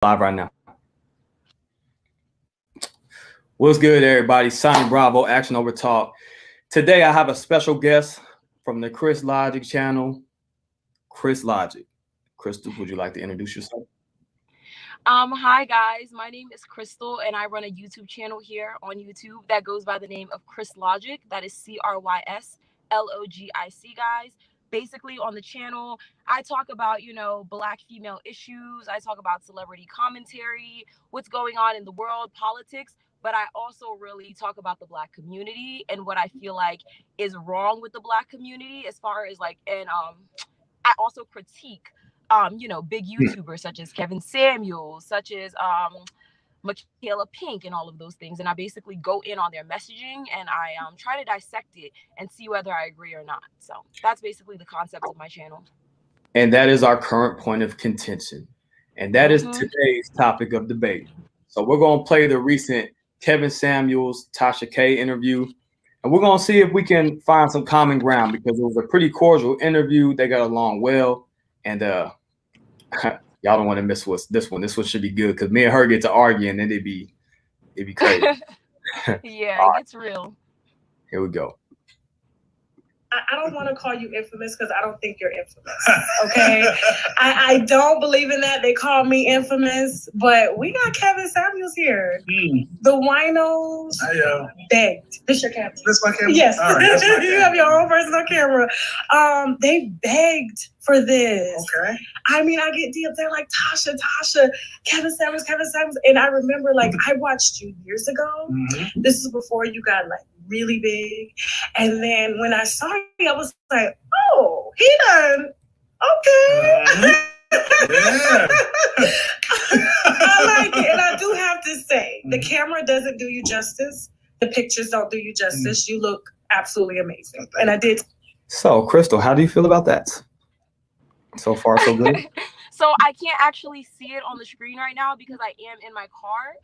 Live right now. What's good, everybody? Sonny Bravo, Action Over Talk. Today, I have a special guest from the Chris Logic channel, Chris Logic. Crystal, would you like to introduce yourself? Hi guys, my name is Crystal and I run a YouTube channel here on YouTube that goes by the name of Chris Logic. That is CRYSLOGIC, guys. Basically on the channel, I talk about, Black female issues. I talk about celebrity commentary, what's going on in the world, politics, but I also really talk about the Black community and what I feel like is wrong with the Black community as far as I also critique big YouTubers such as Kevin Samuels, such as Michaela Pink and all of those things. And I basically go in on their messaging and I try to dissect it and see whether I agree or not. So that's basically the concept of my channel. And that is our current point of contention. And that is today's topic of debate. So we're going to play the recent Kevin Samuels, Tasha K interview. And we're going to see if we can find some common ground because it was a pretty cordial interview. They got along well. And y'all don't want to miss this one. This one should be good because me and her get to argue and then it'd be crazy. Yeah, it gets real. Here we go. I don't want to call you infamous because I don't think you're infamous. Okay, I don't believe in that. They call me infamous, but we got Kevin Samuels here. The winos begged. This your camera? This my camera? Yes. Right, you have your own personal camera. They begged for this. Okay. I mean, I get DMs. They're like Tasha, Kevin Samuels, and I remember I watched you years ago. Mm-hmm. This is before you got really big, and then when I saw you, I was like, "Oh, he done okay." Yeah. I like it, and I do have to say, the camera doesn't do you justice. The pictures don't do you justice. You look absolutely amazing, and I did. So, Crystal, how do you feel about that? So far, so good. So I can't actually see it on the screen right now because I am in my car.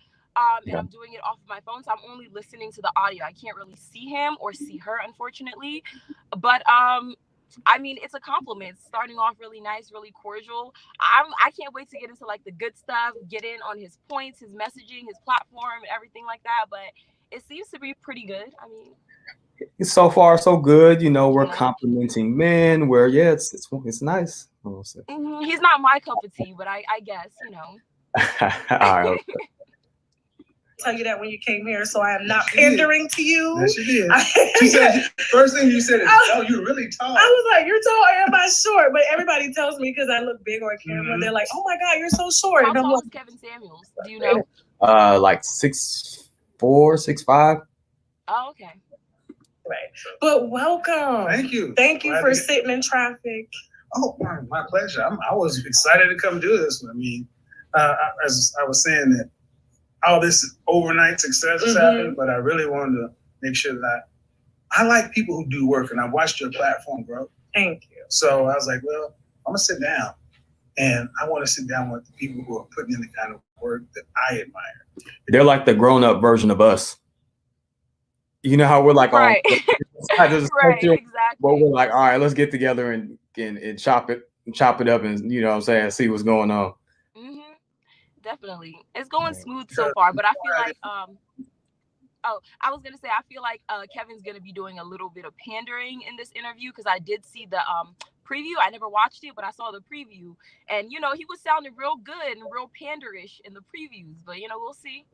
And I'm doing it off of my phone, so I'm only listening to the audio. I can't really see him or see her, unfortunately. But I mean, it's a compliment. It's starting off really nice, really cordial. I can't wait to get into the good stuff, get in on his points, his messaging, his platform, and everything like that. But it seems to be pretty good. I mean, it's so far so good. We're complimenting men. Where it's nice. He's not my cup of tea, but I guess All right. Okay. Tell you that when you came here, so I am not pandering to you. Yes, she did. She said, first thing you said is, "Oh, you're really tall." I was like, "You're tall, am I short?" But everybody tells me because I look big on camera. Mm-hmm. They're like, "Oh my God, you're so short." How tall is Kevin Samuels? Do you know? 6'4", 6'5". Oh, okay. Right, but welcome. Thank you. Thank you for sitting in traffic. Oh, my pleasure. I was excited to come do this. I mean, as I was saying that. All this overnight success has happened, but I really wanted to make sure that I like people who do work, and I watched your platform, bro. Thank you. So I was like, well, I'm gonna sit down, and I want to sit down with the people who are putting in the kind of work that I admire. They're like the grown-up version of us. You know how we're like, right, right, exactly. But we're like, all right, let's get together and chop it up, and see what's going on. Definitely. It's going smooth so far, but I feel like I was gonna say I feel like Kevin's gonna be doing a little bit of pandering in this interview because I did see the preview. I never watched it, but I saw the preview, and he was sounding real good and real panderish in the previews, but we'll see.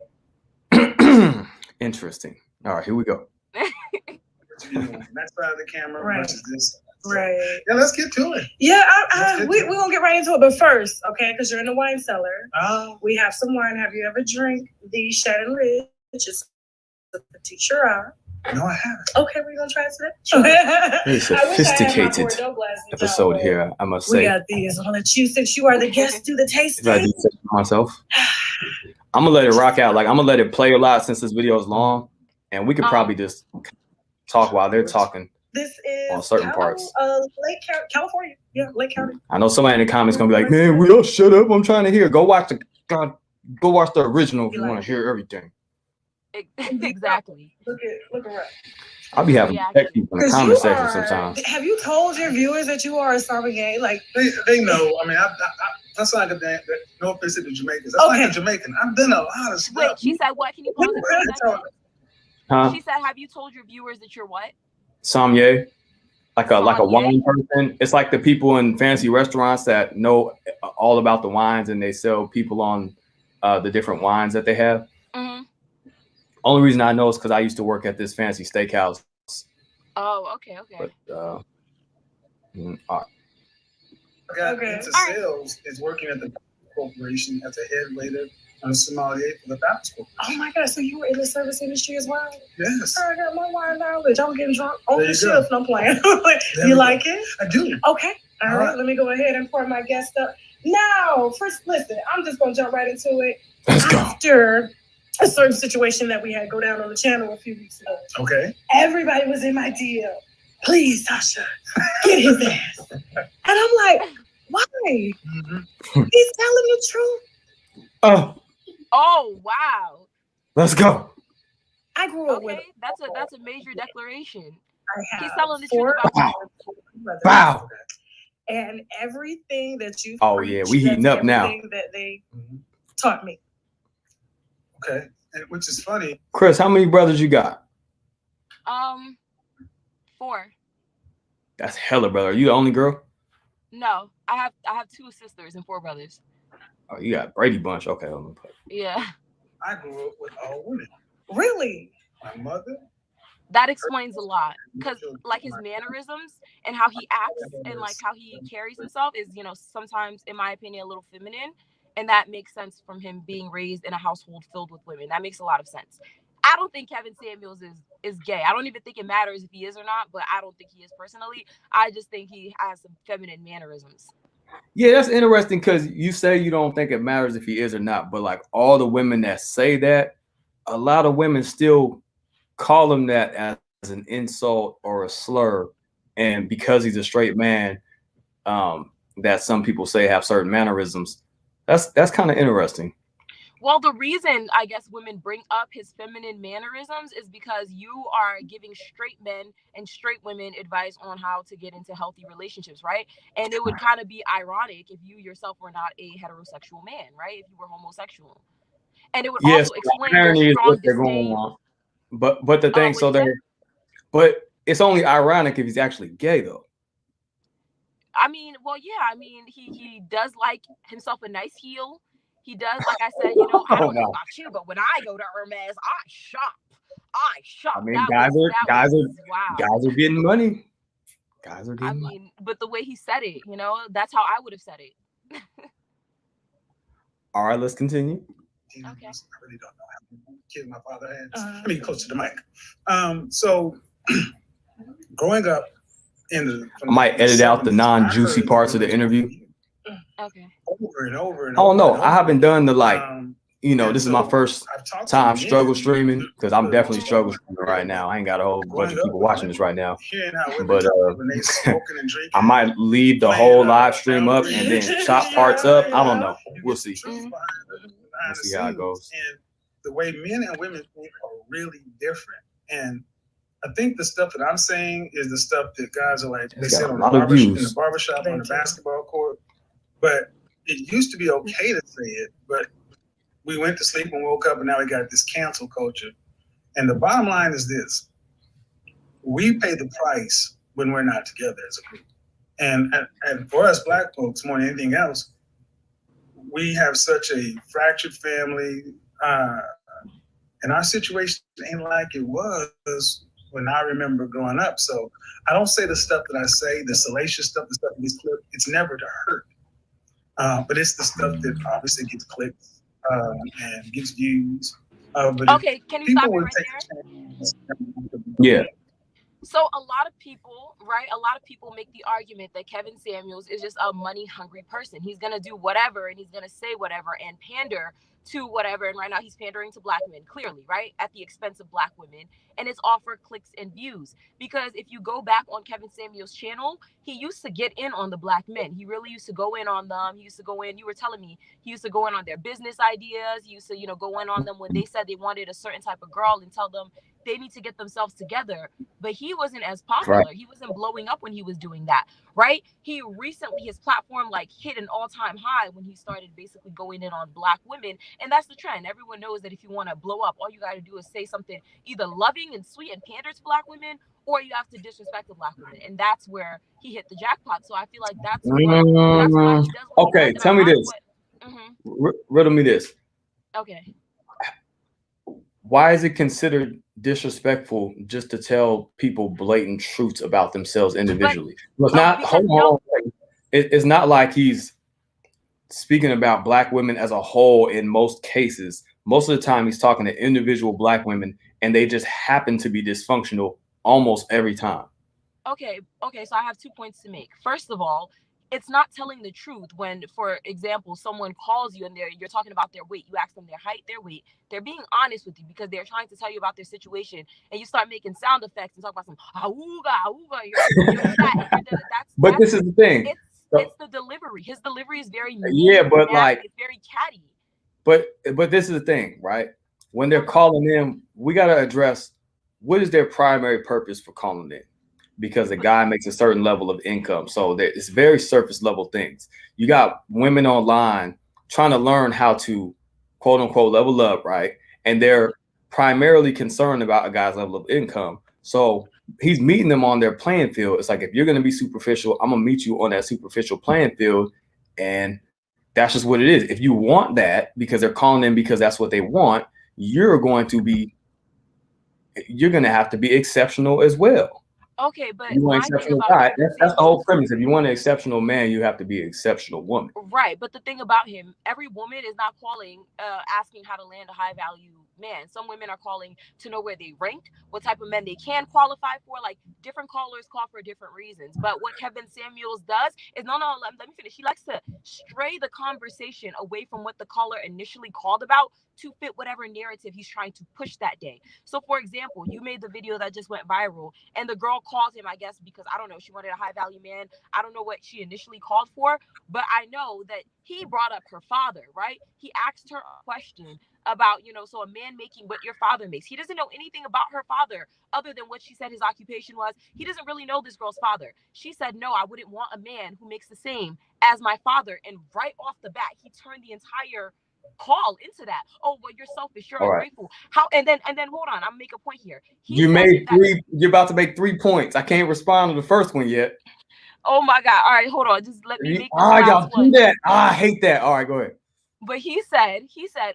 Interesting. All right, here we go. That side of the camera versus this. Right. Yeah, let's get to it. Yeah, we're going to get right into it. But first, okay, because you're in the wine cellar, we have some wine. Have you ever drank the Shannon Ridge? It's a Petit Shiraz. No, I haven't. Okay, we're going to try it today. Very sophisticated episode here, I must say. We got these. I'll let you, since you are the guest, do the tasting. I do myself. I'm going to let it rock out. I'm going to let it play a lot since this video is long. And we could probably just talk while they're talking. This is on certain parts. California. Yeah, Lake County. I know somebody in the comments gonna be like, "Man, we all shut up. I'm trying to hear. Go watch the original if you want to hear everything." Exactly. Look around. I'll be having people in the comment section sometimes. Have you told your viewers that you are a Sarba gay? They know. I mean, That's like a damn. No offense to the Jamaicans. That's like a Jamaican. I've done a lot of stuff. Wait, she said what? Can you pause it for a second? Huh? She said, "Have you told your viewers that you're what?" Sommelier, like a wine person. It's like the people in fancy restaurants that know all about the wines and they sell people on the different wines that they have. Mm-hmm. Only reason I know is because I used to work at this fancy steakhouse. Oh, okay. But, all right. Got into sales is working at the corporation as a head waiter and a sommelier for the Baptist Corporation. Oh my God! So you were in the service industry as well? Yes. I got my wine knowledge. I'm getting drunk on the shift. No plan. You like it? I do. Okay. All right. Let me go ahead and pour my guest up. Now, first, listen. I'm just gonna jump right into it. Let's go. After a certain situation that we had go down on the channel a few weeks ago. Okay. Everybody was in my DM. Please, Tasha, get his ass. And I'm like, why? Mm-hmm. He's telling the truth. Oh, wow. Let's go. I grew up with. That's a major declaration. He's telling the truth about Wow. And everything that you. Oh yeah, we heating up now. That they taught me. Okay, and which is funny. Chris, how many brothers you got? 4. That's hella brother. Are you the only girl? No, I have 2 sisters and 4 brothers. Oh, you got Brady Bunch. Okay, let me put. Yeah. I grew up with all women. Really? My mother. That explains a lot, because like his mannerisms and how he acts and like how he carries himself is, sometimes, in my opinion, a little feminine, and that makes sense from him being raised in a household filled with women. That makes a lot of sense. I don't think Kevin Samuels is gay. I don't even think it matters if he is or not, but I don't think he is personally. I just think he has some feminine mannerisms. Yeah, that's interesting because you say you don't think it matters if he is or not, but like all the women that say that, a lot of women still call him that as an insult or a slur, and because he's a straight man, that some people say have certain mannerisms. That's kind of interesting. Well, the reason I guess women bring up his feminine mannerisms is because you are giving straight men and straight women advice on how to get into healthy relationships, right? And it would kind of be ironic if you yourself were not a heterosexual man, right? If you were homosexual. And it would also explain your strong disdain. But the thing, but it's only ironic if he's actually gay, though. I mean, well, yeah. I mean, he does like himself a nice heel. He does, like I said, I don't know about you, but when I go to Hermes, I shop. I mean, guys are getting money. Guys are getting money. But the way he said it, that's how I would have said it. All right, let's continue. Okay. I really don't know how many kids my father had. Let me get close to the mic. So, growing up I might edit out the non-juicy parts of the interview. Okay. Over and over and over. Oh no, and I haven't done the this is so my first time struggle streaming because I'm definitely struggle streaming right now. I ain't got a whole bunch of people watching this right now, but I might leave the whole live stream up and then chop parts up. I don't know. We'll see. We'll see how it goes. And the way men and women think are really different. And I think the stuff that I'm saying is the stuff that guys are like, they said in the barbershop, on the basketball court. But it used to be okay to say it, but we went to sleep and woke up, and now we got this cancel culture. And the bottom line is this: we pay the price when we're not together as a group. And for us Black folks, more than anything else, we have such a fractured family, and our situation ain't like it was when I remember growing up. So I don't say the stuff that I say, the salacious stuff, the stuff that gets clipped. It's never to hurt. But it's the stuff that obviously gets clicks and gets views. Okay, can you stop me right there? Yeah. So a lot of people make the argument that Kevin Samuels is just a money-hungry person. He's going to do whatever, and he's going to say whatever and pander to whatever. And right now he's pandering to Black men, clearly, right? At the expense of Black women. And it's all for clicks and views. Because if you go back on Kevin Samuels' channel, he used to get in on the Black men. He really used to go in on them. He used to go in, you were telling me, he used to go in on their business ideas. He used to, go in on them when they said they wanted a certain type of girl and tell them, they need to get themselves together. But he wasn't as popular. Right. He wasn't blowing up when he was doing that, right? He recently, his platform like hit an all-time high when he started basically going in on Black women. And that's the trend. Everyone knows that if you want to blow up, all you got to do is say something either loving and sweet and pander to Black women, or you have to disrespect the Black women. And that's where he hit the jackpot. So I feel like that's why he does what okay, he does. Tell me this. Riddle me this. Okay. Why is it considered disrespectful just to tell people blatant truths about themselves individually? It's not like he's speaking about Black women as a whole in most cases. Most of the time he's talking to individual Black women, and they just happen to be dysfunctional almost every time. Okay, so I have 2 points to make. First of all, it's not telling the truth when, for example, someone calls you and you're talking about their weight. You ask them their height, their weight. They're being honest with you because they're trying to tell you about their situation, and you start making sound effects and talk about some auga. But this is the thing. It's the delivery. His delivery is very it's very catty. But this is the thing, right? When they're calling in, we got to address what is their primary purpose for calling in. Because a guy makes a certain level of income. So it's very surface level things. You got women online trying to learn how to quote unquote level up, right? And they're primarily concerned about a guy's level of income. So he's meeting them on their playing field. It's like, if you're going to be superficial, I'm going to meet you on that superficial playing field. And that's just what it is. If you want that because they're calling in because that's what they want, you're going to have to be exceptional as well. Okay, but you want exceptional guy. That's the whole premise. If you want an exceptional man, you have to be an exceptional woman. Right, but the thing about him, every woman is not calling, asking how to land a high value man. Some women are calling to know where they rank, what type of men they can qualify for. Like, different callers call for different reasons. But what Kevin Samuels does is let me finish. He likes to stray the conversation away from what the caller initially called about to fit whatever narrative he's trying to push that day. So, for example, you made the video that just went viral, and the girl called him, I guess, because, I don't know, she wanted a high value man. I don't know what she initially called for, but I know that he brought up her father, right? He asked her a question about, so a man making what your father makes. He doesn't know anything about her father other than what she said his occupation was. He doesn't really know this girl's father. She said, no, I wouldn't want a man who makes the same as my father. And right off the bat, he turned the entire call into that. Oh, well, you're selfish, you're ungrateful. How? And then hold on, I'm make a point here. You're about to make 3 points. I can't respond to the first one yet. Oh my God. All right, hold on. Just let me make this y'all do that. I hate that. All right, go ahead. But he said,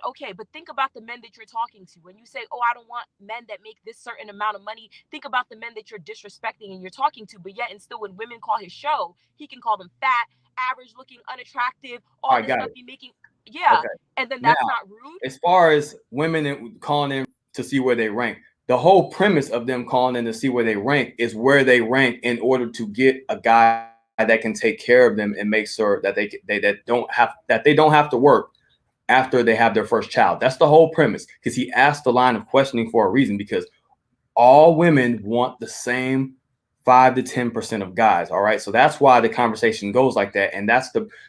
okay, but think about the men that you're talking to. When you say, oh, I don't want men that make this certain amount of money, think about the men that you're disrespecting and you're talking to. But yet, and still, when women call his show, he can call them fat, average looking, unattractive, all this stuff he making. Yeah. Okay. And then that's not rude. As far as women calling in to see where they rank, the whole premise of them calling in to see where they rank is where they rank in order to get a guy that can take care of them and make sure that they don't have to work after they have their first child. That's the whole premise, because he asked the line of questioning for a reason, because all women want the same 5 to 10% of guys. All right. So that's why the conversation goes like that. And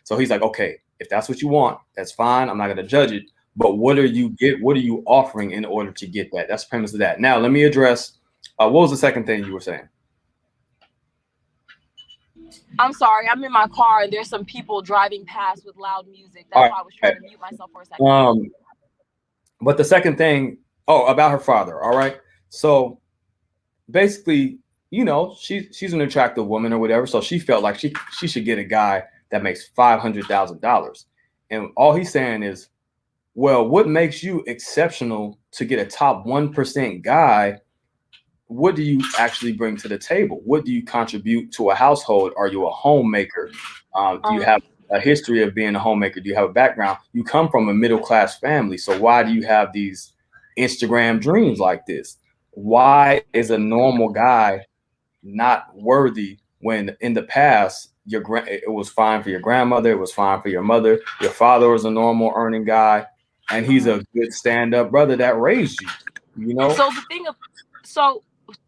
so he's like, okay, if that's what you want, that's fine. I'm not going to judge it. But what are you offering in order to get that? That's the premise of that. Now, let me address, what was the second thing you were saying? I'm sorry, I'm in my car and there's some people driving past with loud music. That's why I was trying to mute myself for a second. But the second thing, about her father. All right. So basically, she's an attractive woman or whatever. So she felt like she should get a guy that makes $500,000. And all he's saying is, well, what makes you exceptional to get a top 1% guy? What do you actually bring to the table? What do you contribute to a household? Are you a homemaker? Do you have a history of being a homemaker? Do you have a background? You come from a middle-class family. So why do you have these Instagram dreams like this? Why is a normal guy not worthy when in the past it was fine for your grandmother, it was fine for your mother, your father was a normal earning guy, and he's a good stand-up brother that raised you, So the thing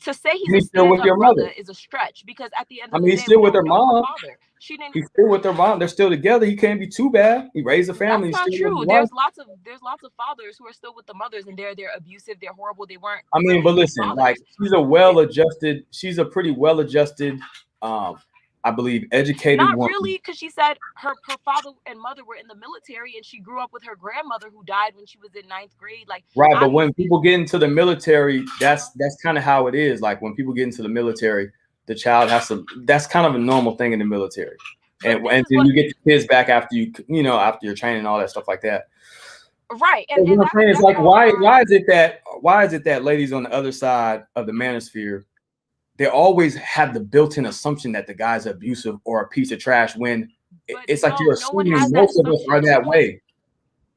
to say he's He's a still with stand-up your brother mother. is a stretch, because at the end I of mean, the he's day, still we with her don't know her mom. father. She didn't. He's still with their mom. They're still together. He can't be too bad. He raised a family. That's not He's still true. with the wife. There's lots of fathers who are still with the mothers, and they're abusive, they're horrible, they weren't. I mean, really but good listen, fathers. like she's a pretty well-adjusted, I believe, educated Not woman. really, because she said her father and mother were in the military, and she grew up with her grandmother who died when she was in 9th grade. Like, right, but when people get into the military, that's kind of how it is. Like when people get into the military, the child has to. That's kind of a normal thing in the military, and then you get the kids back after after your training and all that stuff like that. Right, and what I'm saying is, like, why is it that ladies on the other side of the manosphere, they always have the built-in assumption that the guy's abusive or a piece of trash, when it's like you're assuming most of us are that way.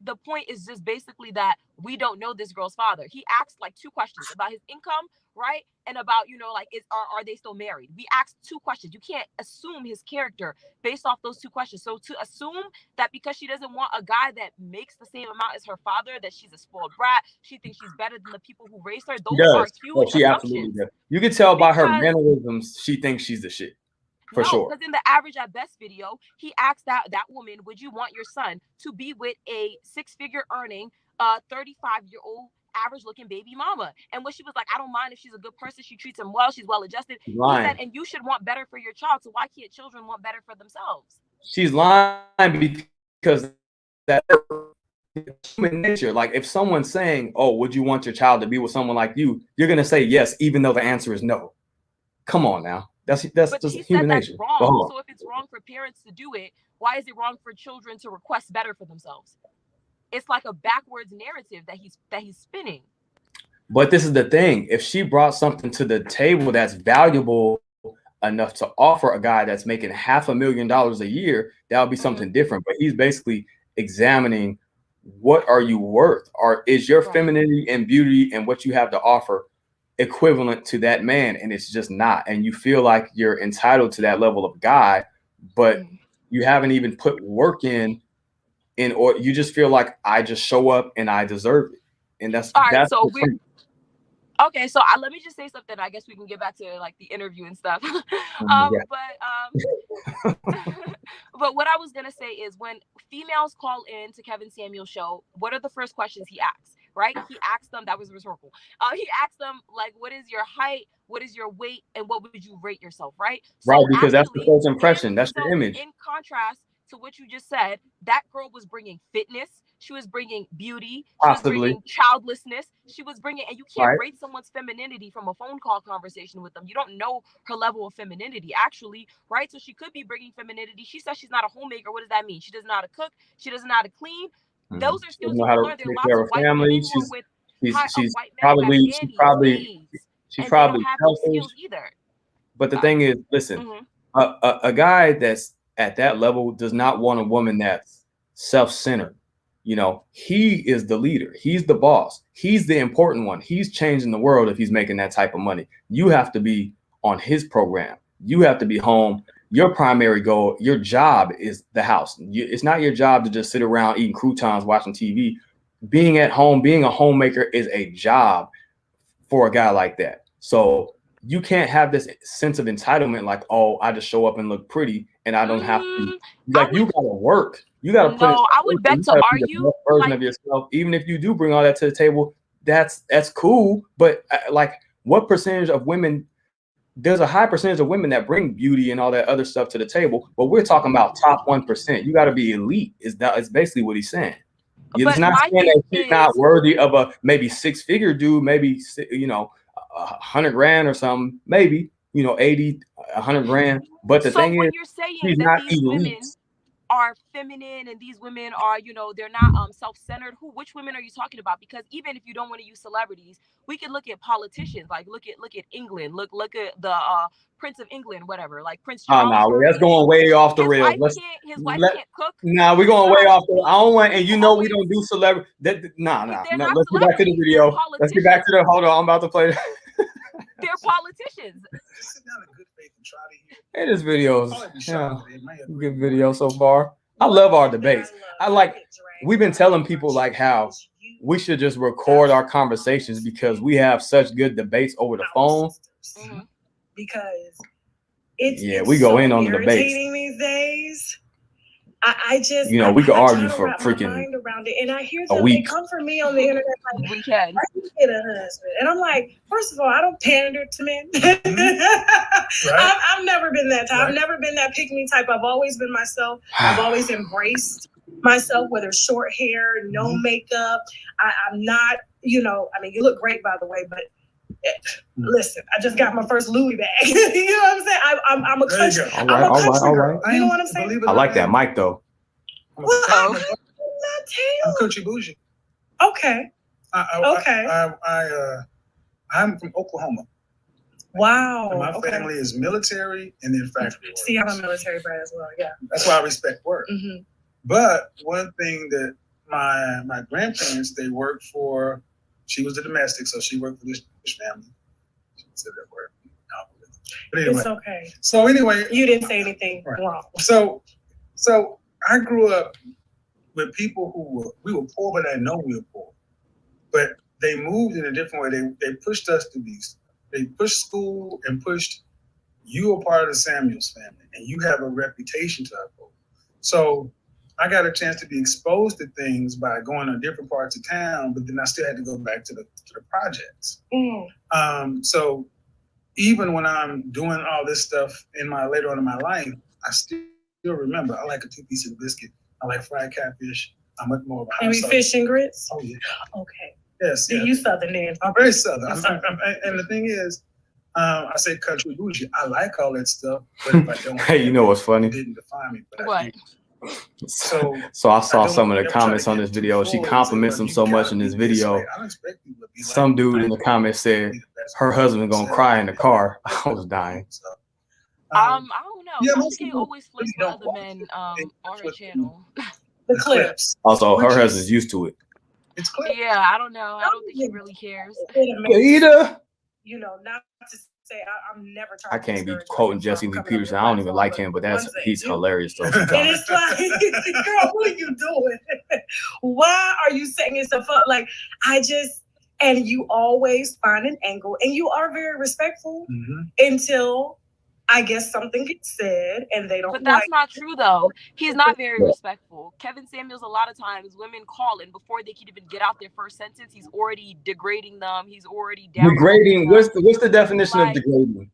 The point is just basically that we don't know this girl's father. He asked like 2 questions about his income, right? And about, like, are they still married? We asked 2 questions. You can't assume his character based off those 2 questions. So to assume that because she doesn't want a guy that makes the same amount as her father, that she's a spoiled brat, she thinks she's better than the people who raised her, those are huge she absolutely does. You can tell by her mannerisms, she thinks she's the shit. For sure. Because in the Average at Best video, he asked that woman, would you want your son to be with a 6-figure earning, 35-year-old average looking baby mama? And when she was like, I don't mind if she's a good person, she treats him well, she's well adjusted. He said, and you should want better for your child. So why can't children want better for themselves? She's lying because that's human nature. Like, if someone's saying, oh, would you want your child to be with someone like you? You're going to say yes, even though the answer is no. Come on now. That's just human nature. Wrong. So if it's wrong for parents to do it, why is it wrong for children to request better for themselves? It's like a backwards narrative that he's spinning. But this is the thing. If she brought something to the table that's valuable enough to offer a guy that's making $500,000 a year, that would be something different. But he's basically examining, what are you worth? Or is your femininity and beauty and what you have to offer equivalent to that man? And it's just not. And you feel like you're entitled to that level of guy, but you haven't even put work in, or you just feel like, I just show up and I deserve it. And that's all right. that's So we're okay. So let me just say something. I guess we can get back to like the interview and stuff. But what I was gonna say is, when females call in to Kevin Samuels' show, what are the first questions he asks? Right? He asked them, that was rhetorical. He asked them, like, what is your height? What is your weight? And what would you rate yourself? Right? Right, because that's the first impression. That's the image. In contrast to what you just said, that girl was bringing fitness. She was bringing beauty. She was bringing childlessness. She was bringing, and you can't rate someone's femininity from a phone call conversation with them. You don't know her level of femininity, actually, right? So she could be bringing femininity. She says she's not a homemaker. What does that mean? She doesn't know how to cook. She doesn't know how to clean. Those are skills you can learn. There are lots of white women who are with white men. She's probably skills either. But the thing is, listen, a guy that's at that level does not want a woman that's self-centered. He is the leader. He's the boss. He's the important one. He's changing the world if he's making that type of money. You have to be on his program. You have to be home. Your primary goal, your job is the house. It's not your job to just sit around eating croutons, watching TV. Being at home, being a homemaker is a job for a guy like that. So you can't have this sense of entitlement, like, oh, I just show up and look pretty and I don't have to. Like, you gotta work. You gotta put. No, I would beg to argue, version of yourself. Even if you do bring all that to the table, that's cool. But like, what percentage of women? There's a high percentage of women that bring beauty and all that other stuff to the table, but we're talking about top 1%. You got to be elite. Is basically what he's saying. It's not saying that she's not worthy of a maybe 6-figure dude, maybe $100,000 or something, maybe 80, $100,000. But the thing is, you're saying she's that not these elite. women are feminine and these women are, they're not self-centered. Which women are you talking about? Because even if you don't want to use celebrities, we can look at politicians. Like look at England. Look at the Prince of England, whatever. Like Prince Charles. Oh no, that's going way off the rails. His wife can't cook. Nah, we're going way off the. I don't want, and we don't do celebrity. Nah. Let's get back to the video. Let's get back to the. Hold on, I'm about to play. They're politicians. Hey, this video is good video so far. I love our debates. We've been telling people like how we should just record our conversations because we have such good debates over the phone. Because it's we go so in on the debates these days. I just, you know, we could argue for freaking mind around it, and I hear a them. week. They come for me on the internet like, we can. "Why you get a husband?" And I'm like, first of all, I don't pander to men. I've never been that type. I've never been that pick-me type. I've always been myself. I've always embraced myself, whether short hair, no makeup. I'm not, you know, I mean, you look great, by the way, but listen, I just got my first Louis bag. You know what I'm saying? I'm a country. I'm a country girl. You know what I'm saying? I like that mic though. I'm country bougie. Okay. I'm from Oklahoma. Wow. And my family is military and then factory workers. See, I'm a military brat as well. Yeah. That's why I respect work. But one thing that my grandparents, they worked for. She was a domestic, so she worked for this family. She said that word. But anyway, it's okay. So anyway, you didn't say anything wrong. So I grew up with people who we were poor, but I know we were poor. But they moved in a different way. They pushed us to be. They pushed school and pushed. You are part of the Samuels family, and you have a reputation to uphold. So I got a chance to be exposed to things by going to different parts of town, but then I still had to go back to the projects. So even when I'm doing all this stuff later on in my life, I still remember I like a 2-piece of biscuit. I like fried catfish. I'm much more of a house. Fish and grits? Oh yeah. Okay. Yes. Yeah. You Southern then? I'm very Southern. And the thing is, I say country bougie. I like all that stuff, but if I don't, hey, you know what's funny? It didn't define me. But what? So I saw some of the comments on this video. She compliments him so much in this video. Some dude in the comments said her husband's gonna cry in the car. I was dying. I don't know. Yeah, Oshay always flips for other men on her channel. The clips. Also, her husband's used to it. It's clips. Yeah, I don't know. I don't think he really cares. You know, not to say I'm never trying. I can't be quoting Jesse Lee Peterson. I don't even like him, but he's hilarious though. And it's like, girl, what are you doing? Why are you setting yourself up? Like, and you always find an angle, and you are very respectful until I guess something gets said and they don't. But that's not true though. He's not very respectful. Kevin Samuels, a lot of times women call and before they can even get out their first sentence, he's already degrading them. He's already degrading. What's the definition of degrading?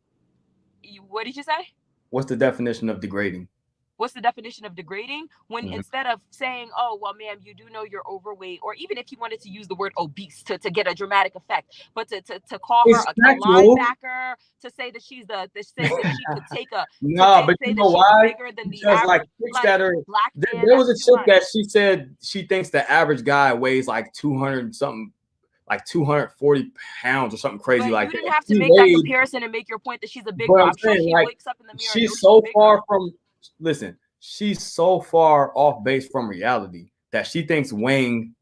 What did you say? What's the definition of degrading? What's the definition of degrading? When instead of saying, oh, well, ma'am, you do know you're overweight, or even if you wanted to use the word obese to get a dramatic effect, but to call her a linebacker, to say that she's that she could take a but you know why? Bigger than because the average, black man, there was a chick that she said she thinks the average guy weighs like 200 something, like 240 pounds or something crazy but like that. You that. Didn't have to make that comparison and make your point that she's a big girl. She wakes up in the mirror. She's so far from. Listen, she's so far off base from reality that she thinks weighing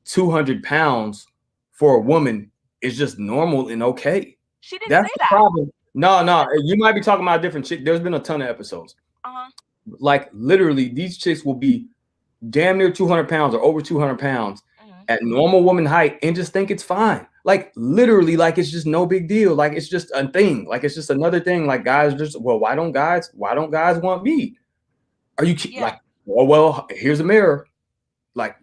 200 pounds for a woman is just normal and okay. She didn't say that. Problem. No, you might be talking about a different chick. There's been a ton of episodes. Like literally, these chicks will be damn near 200 pounds or over 200 pounds at normal woman height and just think it's fine. Like literally, like it's just no big deal. Like it's just a thing. Like it's just another thing. Like guys just, well, why don't guys want me? Are you like, well, here's a mirror. Like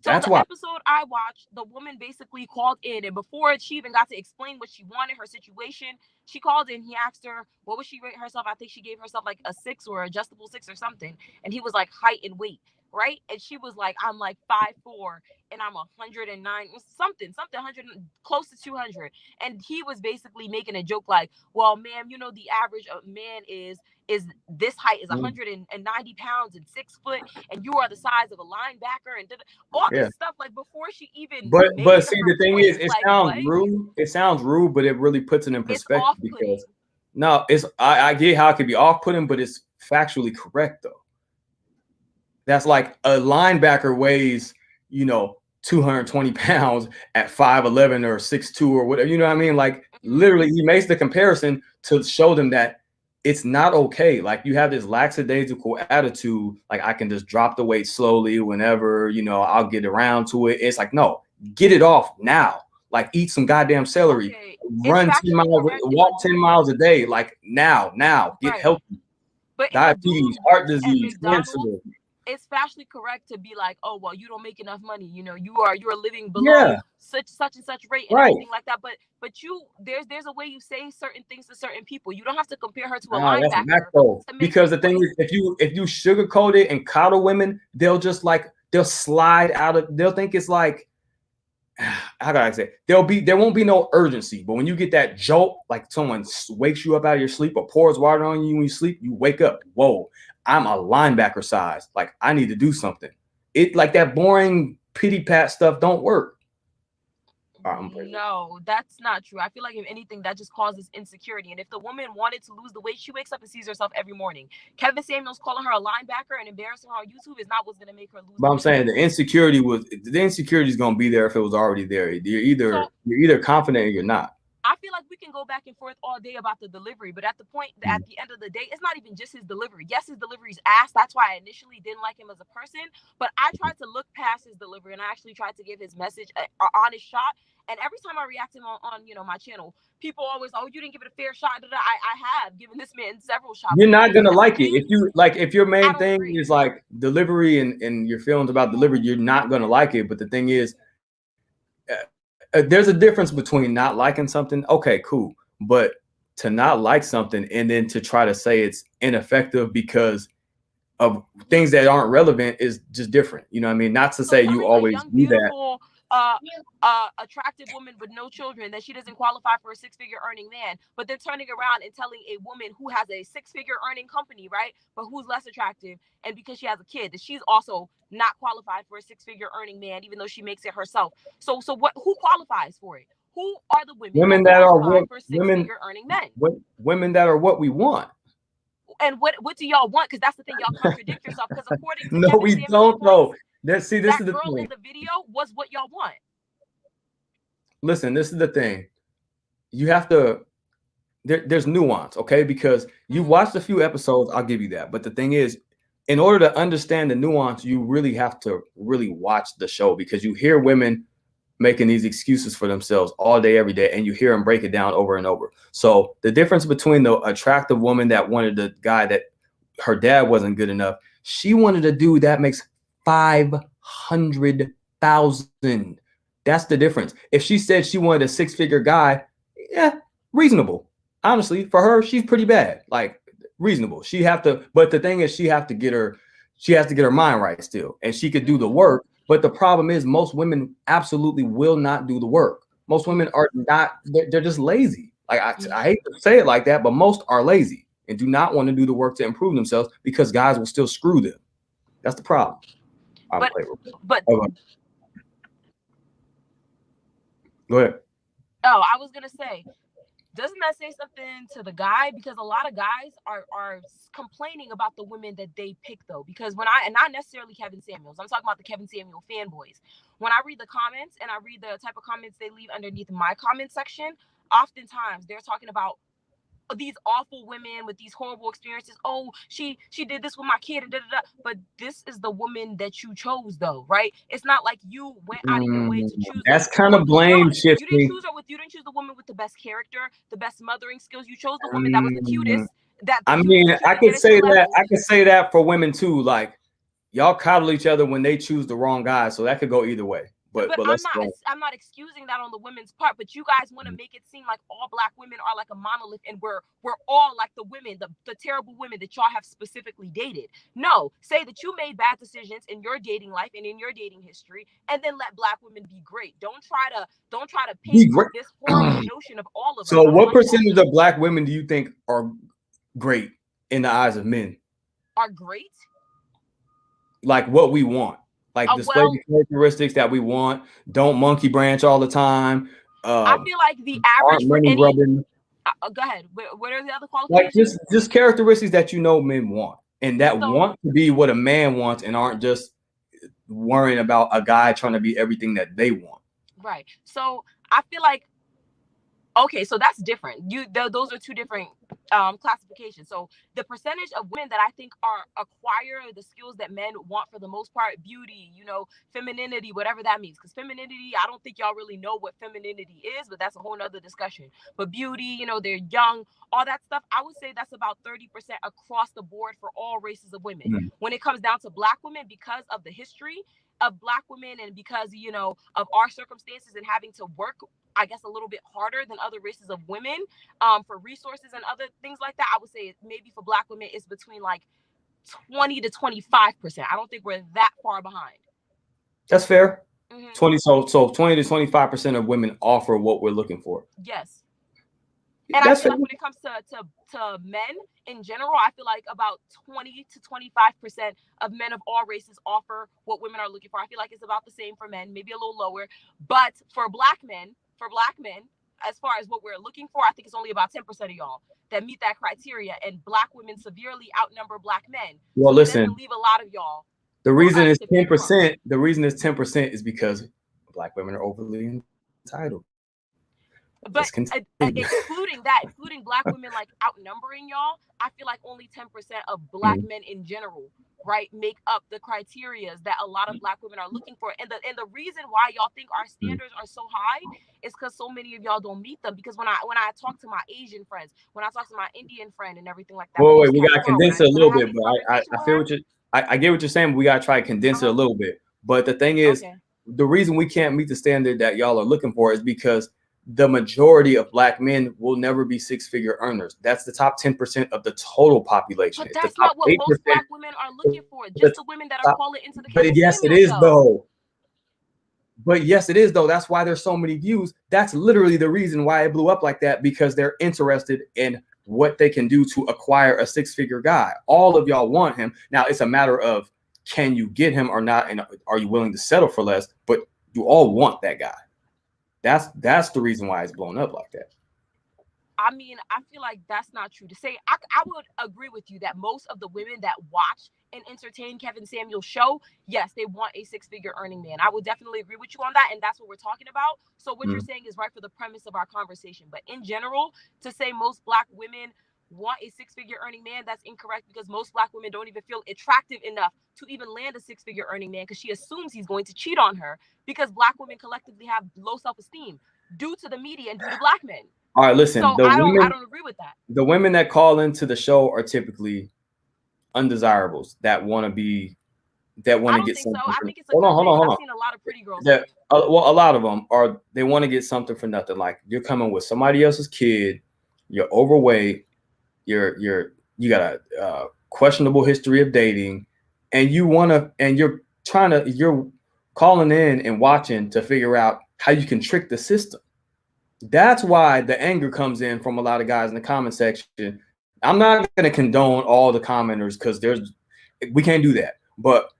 so that's why. Episode I watched, the woman basically called in, and before she even got to explain what she wanted, her situation, she called in. He asked her, what was she rating herself? I think she gave herself like a 6 or adjustable 6 or something. And he was like height and weight, right? And she was like, I'm like 5'4" and I'm 109, something 100, close to 200. And he was basically making a joke like, well, ma'am, you know, the average of man is this height is 190 pounds and 6 foot, and you are the size of a linebacker and all this stuff. Like before she even. But see, the thing is, it sounds rude. It sounds rude, but it really puts it in perspective because I get how it could be off-putting, but it's factually correct though. That's like a linebacker weighs, 220 pounds at 5'11" or 6'2" or whatever. You know what I mean? Like literally, he makes the comparison to show them that it's not okay. Like you have this lackadaisical attitude. Like I can just drop the weight slowly whenever, I'll get around to it. It's like, no, get it off now. Like eat some goddamn celery, run 10 miles, walk 10 miles a day. Like now, get healthy. But diabetes, heart disease, cancer. It's factually correct to be like, oh well, you don't make enough money. You know, you're living below such and such rate and everything like that. But there's a way you say certain things to certain people. You don't have to compare her to a linebacker. Because the thing is, if you sugarcoat it and coddle women, they'll slide out of. They'll think it's like, how can I say? There won't be no urgency. But when you get that jolt, like someone wakes you up out of your sleep or pours water on you when you sleep, you wake up. Whoa, I'm a linebacker size. Like I need to do something. It like that boring pity pat stuff don't work. No, that's not true. I feel like if anything, that just causes insecurity. And if the woman wanted to lose the weight, she wakes up and sees herself every morning. Kevin Samuels calling her a linebacker and embarrassing her on YouTube is not what's going to make her lose. But I'm saying the insecurity is going to be there if it was already there. You're either confident or you're not. I feel like we can go back and forth all day about the delivery, but at the end of the day, it's not even just his delivery. Yes, his delivery is ass. That's why I initially didn't like him as a person, but I tried to look past his delivery and I actually tried to give his message an honest shot. And every time I react to him on my channel, people always, oh, you didn't give it a fair shot. I have given this man several shots. You're not gonna like it if your main thing is like delivery and your feelings about delivery. You're not gonna like it. But the thing is, there's a difference between not liking something. Okay, cool, but to not like something and then to try to say it's ineffective because of things that aren't relevant is just different. You know what I mean? Not to say you always do that. Attractive woman with no children that she doesn't qualify for a six-figure earning man, but then turning around and telling a woman who has a six-figure earning company, right, but who's less attractive, and because she has a kid, that she's also not qualified for a six-figure earning man, even though she makes it herself. So who qualifies for it? Who are the women that are for six-figure earning men? Women that are what we want. And what do y'all want? Because that's the thing, y'all contradict yourself. Because according to no, Kevin we Samuels don't know. This is the girl thing. in the video was what y'all want. Listen, this is the thing. You have to. There's nuance, okay? Because you've watched a few episodes, I'll give you that. But the thing is, in order to understand the nuance, you really have to really watch the show because you hear women making these excuses for themselves all day, every day, and you hear them break it down over and over. So the difference between the attractive woman that wanted the guy that her dad wasn't good enough, she wanted a dude that makes $500,000. That's the difference. If she said she wanted a six-figure guy, yeah, reasonable. Honestly, for her, she's pretty bad. Like reasonable. But the thing is, she has to get her mind right still, and she could do the work. But the problem is, most women absolutely will not do the work. Most women are not. They're just lazy. Like I hate to say it like that, but most are lazy and do not want to do the work to improve themselves because guys will still screw them. That's the problem. Go ahead. Oh, I was gonna say, doesn't that say something to the guy? Because a lot of guys are complaining about the women that they pick, though. Because not necessarily Kevin Samuels, I'm talking about the Kevin Samuel fanboys. When I read the comments and I read the type of comments they leave underneath my comment section, oftentimes they're talking about these awful women with these horrible experiences. Oh, she did this with my kid and da-da-da. But this is the woman that you chose, though, right? It's not like you went out of your way to choose. That's kind of blame shifting. You didn't choose the woman with the best character, the best mothering skills. You chose the woman that was the cutest. I could say that. I could say that for women too. Like y'all coddle each other when they choose the wrong guy, so that could go either way. But I'm not excusing that on the women's part, but you guys want to make it seem like all Black women are like a monolith and we're all like the women, the terrible women that y'all have specifically dated. No, say that you made bad decisions in your dating life and in your dating history, and then let Black women be great. Don't try to paint this horrible notion of all of us. So what percentage of Black women do you think are great in the eyes of men? Are great? Like what we want. Like display the characteristics that we want. Don't monkey branch all the time. I feel like the average for any. Go ahead. What are the other qualifications? Like just characteristics that men want, and that want to be what a man wants, and aren't just worrying about a guy trying to be everything that they want. Right. So I feel like, okay, so that's different. Those are two different classification. So the percentage of women that I think acquire the skills that men want for the most part, beauty, femininity, whatever that means. Because femininity, I don't think y'all really know what femininity is, but that's a whole nother discussion. But beauty, they're young, all that stuff, I would say that's about 30% across the board for all races of women. Mm-hmm. When it comes down to Black women, because of the history of Black women and because, of our circumstances and having to work, I guess, a little bit harder than other races of women for resources and other things like that, I would say maybe for Black women, it's between like 20 to 25%. I don't think we're that far behind. That's fair. Mm-hmm. 20 to 25% of women offer what we're looking for. Yes. And I feel like when it comes to men in general, I feel like about 20 to 25% of men of all races offer what women are looking for. I feel like it's about the same for men, maybe a little lower. But for Black men, as far as what we're looking for, I think it's only about 10% of y'all that meet that criteria. And Black women severely outnumber Black men. Well, so listen, leave a lot of y'all. The reason it's 10%. The reason it's 10% is because Black women are overly entitled. But including Black women like outnumbering y'all, I feel like only 10% of Black men in general, right, make up the criteria that a lot of Black women are looking for. And the reason why y'all think our standards are so high is because so many of y'all don't meet them. Because when I talk to my Asian friends, when I talk to my Indian friend and everything like that. Wait, we gotta condense it a little bit, but I feel what I get what you're saying, but we gotta try to condense it a little bit. But the thing is, the reason we can't meet the standard that y'all are looking for is because the majority of Black men will never be six-figure earners. That's the top 10% of the total population. But that's not what most Black women are looking for. Just the women that are calling into the But yes, it is though. But yes, it is though. That's why there's so many views. That's literally the reason why it blew up like that, because they're interested in what they can do to acquire a six-figure guy. All of y'all want him. Now it's a matter of, can you get him or not, and are you willing to settle for less? But you all want that guy. That's the reason why it's blown up like that. I mean, I feel like that's not true to say. I would agree with you that most of the women that watch and entertain Kevin Samuels' show, yes, they want a six-figure earning man. I would definitely agree with you on that, and that's what we're talking about. So what you're saying is right for the premise of our conversation. But in general, to say most Black women want a six-figure earning man, that's incorrect, because most Black women don't even feel attractive enough to even land a six-figure earning man, because she assumes he's going to cheat on her, because Black women collectively have low self-esteem due to the media and due to Black men. All right, listen. So I don't agree with that. The women that call into the show are typically undesirables that want to get something. So. I think it's hold on. I've seen a lot of pretty girls. Well, a lot of them are. They want to get something for nothing. Like, you're coming with somebody else's kid, you're overweight, you got a questionable history of dating, and you're calling in and watching to figure out how you can trick the system. That's why the anger comes in from a lot of guys in the comment section. I'm not going to condone all the commenters, because we can't do that. But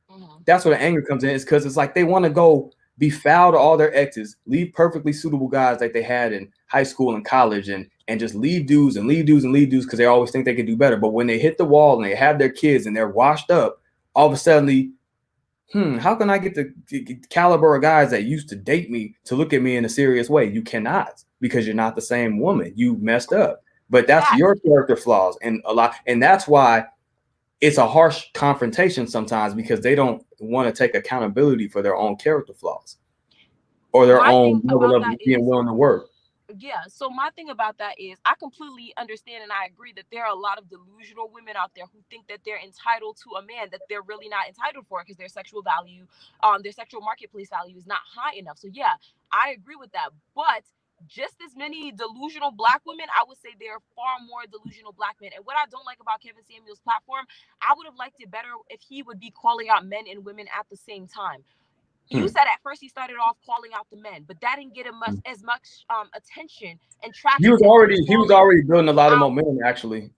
that's where the anger comes in, is because it's like they want to go be foul to all their exes, leave perfectly suitable guys like they had in high school and college, and just leave dudes because they always think they can do better. But when they hit the wall and they have their kids and they're washed up, all of a sudden, how can I get the caliber of guys that used to date me to look at me in a serious way? You cannot, because you're not the same woman. You messed up. But that's your character flaws, and that's why it's a harsh confrontation sometimes, because they don't want to take accountability for their own character flaws or their own level of being willing to work. Yeah, so my thing about that is, I completely understand and I agree that there are a lot of delusional women out there who think that they're entitled to a man that they're really not entitled for, because their sexual value, their sexual marketplace value is not high enough. So yeah, I agree with that. But just as many delusional Black women, I would say there are far more delusional Black men. And what I don't like about Kevin Samuels' platform, I would have liked it better if he would be calling out men and women at the same time. You said at first he started off calling out the men, but that didn't get him as much attention and traction. He was already building a lot of momentum, actually,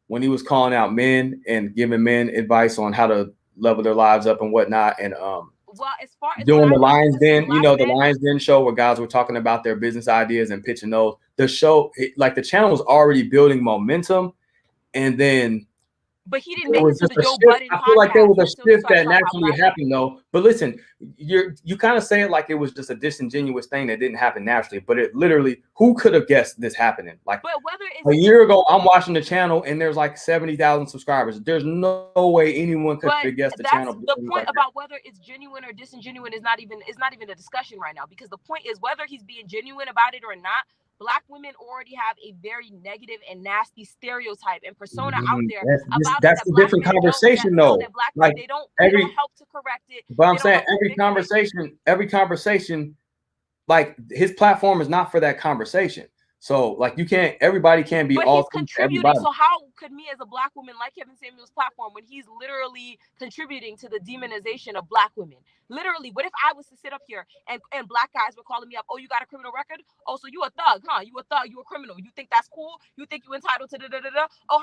when he was calling out men and giving men advice on how to level their lives up and whatnot. And well, as far as doing the Lions Den, the Lions Den show where guys were talking about their business ideas and pitching those. The show, the channel was already building momentum, and then But he didn't make It it was to just the a Joe shift. Budden I feel like there was podcast a until he shift started that talking about naturally black happened, women. though. But listen, you kind of say it like it was just a disingenuous thing that didn't happen naturally. But it literally, who could have guessed this happening? Like But whether it's a year ago, I'm watching the channel and there's like 70,000 subscribers. There's no way anyone could have guessed the channel. The point about whether it's genuine or disingenuine is not even a discussion right now, because the point is whether he's being genuine about it or not. Black women already have a very negative and nasty stereotype and persona out there about that's it, a different conversation, though. That black like men, they don't help to correct it. But I'm saying every conversation, like his platform is not for that conversation. So like everybody can't be but all he's contributing. So how could me as a black woman like Kevin Samuels' platform when he's literally contributing to the demonization of black women? Literally, what if I was to sit up here and black guys were calling me up, oh, you got a criminal record? Oh, so you a thug, huh? You a thug, you a criminal. You think that's cool? You think you entitled to da-da-da-da? Oh,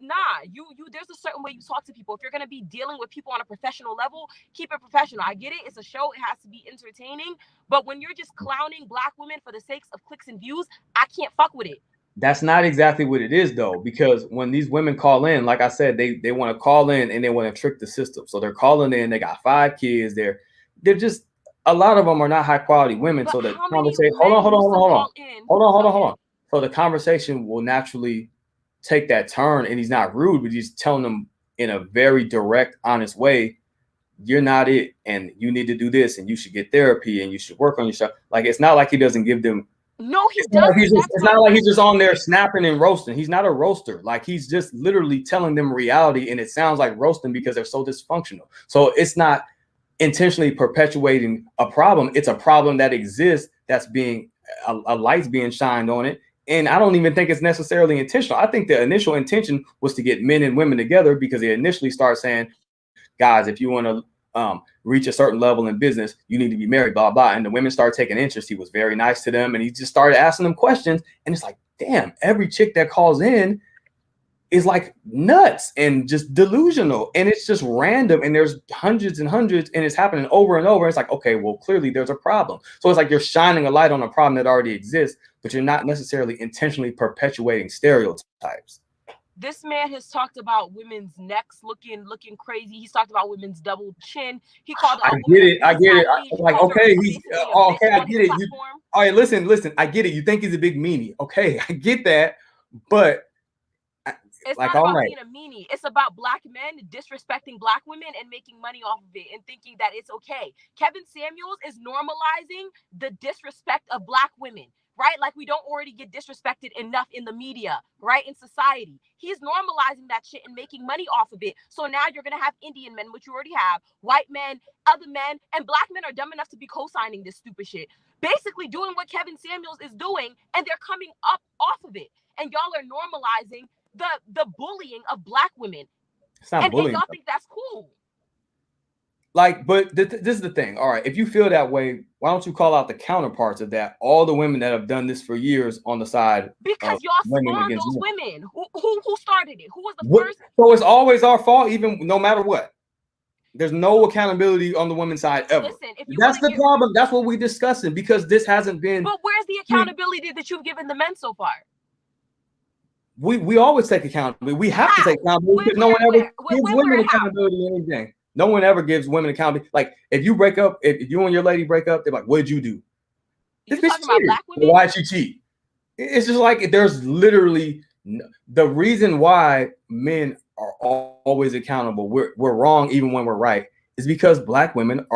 nah, you there's a certain way you talk to people. If you're gonna be dealing with people on a professional level, keep it professional. I get it, it's a show, it has to be entertaining. But when you're just clowning black women for the sakes of clicks and views, I can't fuck with it. That's not exactly what it is, though, because when these women call in, like I said, they want to call in and they want to trick the system. So they're calling in, they got 5 kids, they're just, a lot of them are not high quality women. But so the conversation, hold on. So the conversation will naturally take that turn, and he's not rude, but he's telling them in a very direct, honest way, you're not it, and you need to do this, and you should get therapy, and you should work on yourself. Like, it's not like he doesn't give them. No, he doesn't. It's not like he's just on there snapping and roasting. He's not a roaster. Like, he's just literally telling them reality, and it sounds like roasting because they're so dysfunctional. So it's not intentionally perpetuating a problem. It's a problem that exists that's being a light's being shined on it. And I don't even think it's necessarily intentional. I think the initial intention was to get men and women together, because they initially started saying, guys, if you want to reach a certain level in business, you need to be married, blah, blah. And the women started taking interest. He was very nice to them, and he just started asking them questions. And it's like, damn, every chick that calls in is like nuts and just delusional. And it's just random. And there's hundreds and hundreds, and it's happening over and over. It's like, okay, well, clearly there's a problem. So it's like you're shining a light on a problem that already exists, but you're not necessarily intentionally perpetuating stereotypes. This man has talked about women's necks looking crazy. He's talked about women's double chin. He called. I get it. Like, okay, okay, I get it. All right, listen. I get it. You think he's a big meanie? Okay, I get that, but it's like, not about being a meanie. It's about black men disrespecting black women and making money off of it and thinking that it's okay. Kevin Samuels is normalizing the disrespect of black women. Right? Like, we don't already get disrespected enough in the media, right? In society. He's normalizing that shit and making money off of it. So now you're going to have Indian men, which you already have, white men, other men, and black men are dumb enough to be co-signing this stupid shit. Basically doing what Kevin Samuels is doing, and they're coming up off of it. And y'all are normalizing the bullying of black women. It's not bullying. And y'all think that's cool. Like, but this is the thing. All right, if you feel that way, why don't you call out the counterparts of that? All the women that have done this for years on the side. Because y'all spawned those women. Who started it? Who was the first? So it's always our fault, even no matter what. There's no accountability on the women's side ever. Listen, that's the problem. That's what we're discussing, because this hasn't been. But where's the accountability that you've given the men so far? We always take accountability. We have to take accountability, because no one ever gives women accountability in anything. No one ever gives women accountability. Like, if you break up, if you and your lady break up, they're like, what did you do? This bitch cheated. Why'd she cheat? It's just like, there's literally the reason why men are always accountable. We're wrong even when we're right, is because black women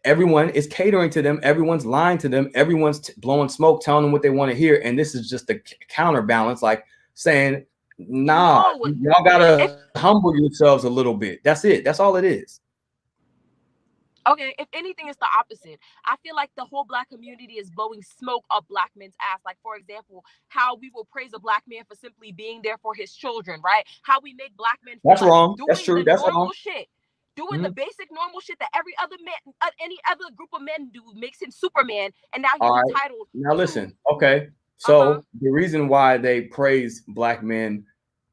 everyone is catering to them. Everyone's lying to them. Everyone's blowing smoke, telling them what they want to hear. And this is just a counterbalance, like saying, nah, y'all gotta humble yourselves a little bit. That's it. That's all it is. Okay, if anything, it's the opposite. I feel like the whole black community is blowing smoke up black men's ass. Like, for example, how we will praise a black man for simply being there for his children, right? How we make black men feel that's like wrong. Doing that's true. The that's normal wrong. Shit. Doing the basic normal shit that every other man, any other group of men do, makes him Superman, and now he's entitled. Now listen, okay. So the reason why they praise black men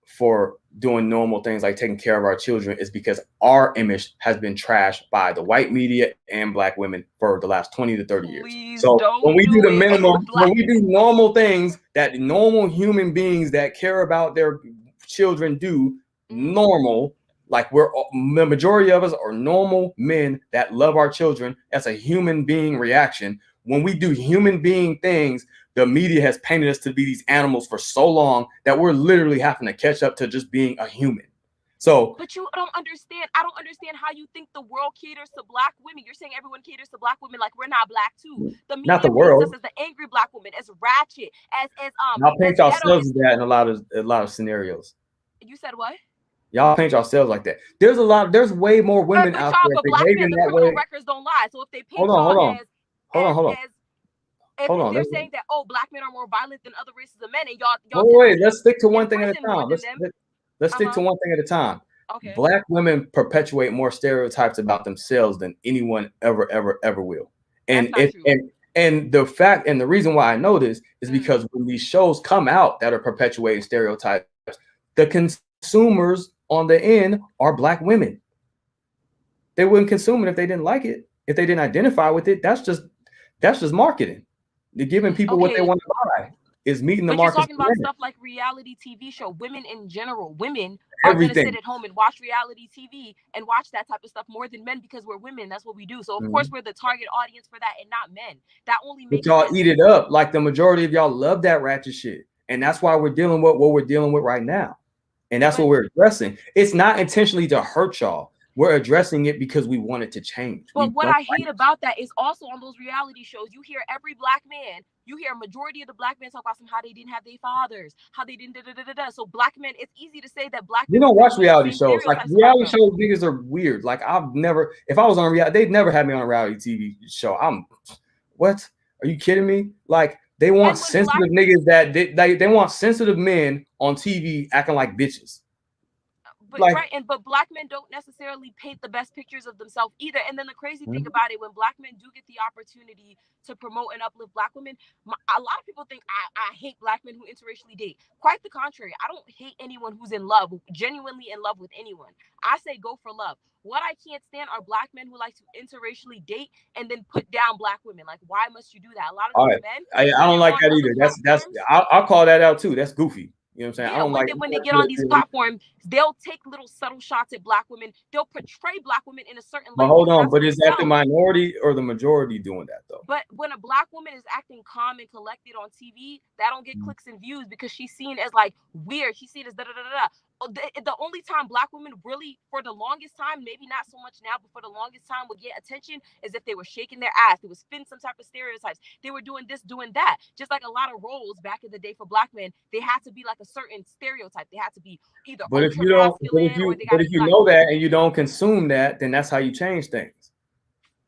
for doing normal things like taking care of our children is because our image has been trashed by the white media and black women for the last 20 to 30 years. So when we do the minimum, when we do normal things that normal human beings that care about their children do, normal. Like the majority of us are normal men that love our children. That's a human being reaction. When we do human being things, the media has painted us to be these animals for so long that we're literally having to catch up to just being a human. So, but you don't understand. I don't understand how you think the world caters to black women. You're saying everyone caters to black women like we're not black too. The media not the world. paints us as the angry black woman, as ratchet, as y'all paint yourselves as that in a lot of scenarios. You said what? Y'all paint yourselves like that. There's way more women out there behaving that way. Records don't lie. So if they paint they're saying that black men are more violent than other races of men, and y'all wait, let's stick to one thing at a time. Let's stick to one thing at a time. Okay. Black women perpetuate more stereotypes about themselves than anyone ever will. And the fact and the reason why I know this is because when these shows come out that are perpetuating stereotypes, the consumers on the end are black women. They wouldn't consume it if they didn't like it, if they didn't identify with it. That's just marketing. They're giving people what they want to buy. Is meeting the market. You're talking about stuff like reality TV show. Women in general, women are going to sit at home and watch reality TV and watch that type of stuff more than men because we're women. That's what we do. So of course we're the target audience for that and not men. That only makes y'all eat it up. Like the majority of y'all love that ratchet shit, and that's why we're dealing with what we're dealing with right now, and that's what we're addressing. It's not intentionally to hurt y'all. We're addressing it because we want it to change. But what I hate about that is also on those reality shows, you hear every black man, you hear a majority of the black men talk about how they didn't have their fathers, how they didn't So black men, it's easy to say that black men. We don't watch reality shows. Like reality shows, niggas are weird. Like if I was on reality, they'd never have me on a reality TV show. What? Are you kidding me? Like they want sensitive niggas that they want sensitive men on TV acting like bitches. But black men don't necessarily paint the best pictures of themselves either. And then the crazy thing about it, when black men do get the opportunity to promote and uplift black women, a lot of people think I hate black men who interracially date. Quite the contrary. I don't hate anyone who's in love, genuinely in love with anyone. I say go for love. What I can't stand are black men who like to interracially date and then put down black women. Like, why must you do that? A lot of men. I don't like that either. I'll call that out too. That's goofy. You know what I'm saying? Yeah, I don't when they get on these platforms, they'll take little subtle shots at black women. They'll portray black women in a certain light. But hold on, but is that the minority or the majority doing that though? But when a black woman is acting calm and collected on TV, that don't get clicks and views because she's seen as like weird. She's seen as The only time black women really, for the longest time, maybe not so much now, but for the longest time would get attention is if they were shaking their ass. They was fitting some type of stereotypes. They were doing this, doing that. Just like a lot of roles back in the day for black men, they had to be like a certain stereotype. They had to be either. But if you know that and you don't consume that, then that's how you change things.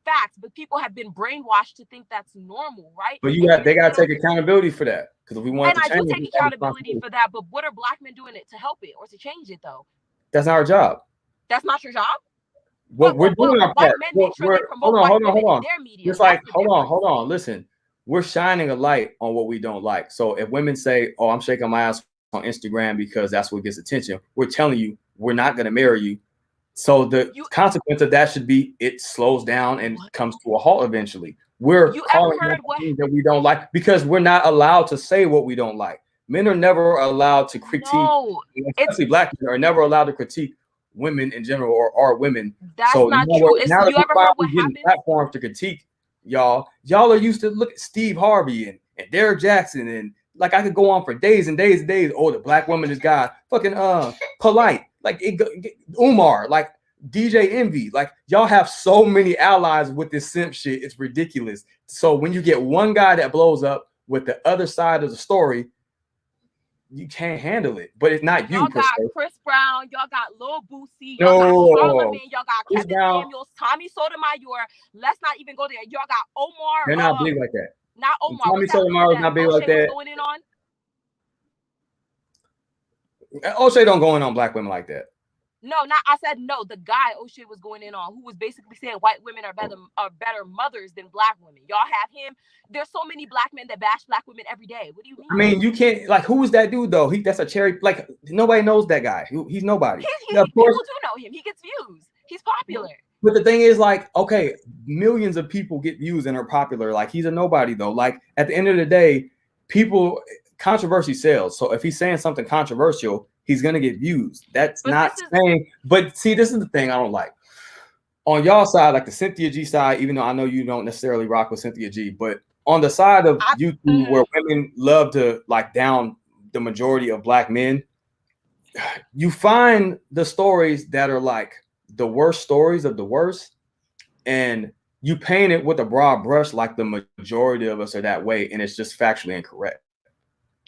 Facts, but people have been brainwashed to think that's normal, right? But they gotta take accountability for that. Because if we want to change, I do take accountability for that. But what are black men doing it to help it or to change it though? That's not our job. That's not your job. We're doing our part. Hold on. It's like hold on. Listen, we're shining a light on what we don't like. So if women say, "Oh, I'm shaking my ass on Instagram because that's what gets attention," we're telling you we're not going to marry you. So the consequence of that should be it slows down and comes to a halt eventually. We're calling things that we don't like because we're not allowed to say what we don't like. Men are never allowed to critique, especially black men are never allowed to critique women in general or our women. That's not true. Now you ever heard what happened? Platforms to critique y'all are used to look at Steve Harvey and Derrick Jackson and like I could go on for days and days and days. Oh, the black woman is God, fucking polite. Like Umar, like DJ Envy, like y'all have so many allies with this simp shit. It's ridiculous. So when you get one guy that blows up with the other side of the story, you can't handle it. But it's not you. Y'all got Chris Brown, y'all got Lil Boosie, y'all got Charlamagne, y'all got Kevin Samuels, Tommy Sotomayor. Let's not even go there. Y'all got Omar. They're not big like that. Not Omar. Tommy Sotomayor is not big like that. Going in on? Oshay don't go in on black women like that. No, I said no. The guy Oshay was going in on, who was basically saying white women are better mothers than black women. Y'all have him. There's so many black men that bash black women every day. What do you mean? I mean, you can't like who is that dude though? That's a cherry. Like nobody knows that guy. He's nobody. People do know him. He gets views. He's popular. But the thing is, like, okay, millions of people get views and are popular. Like he's a nobody though. Like at the end of the day, controversy sells. So if he's saying something controversial, he's gonna get views. That's But not this is- saying, but see, this is the thing I don't like. On y'all side, like the Cynthia G side, even though I know you don't necessarily rock with Cynthia G, but on the side of YouTube where women love to like down the majority of black men, you find the stories that are like the worst stories of the worst, and you paint it with a broad brush like the majority of us are that way, and it's just factually incorrect.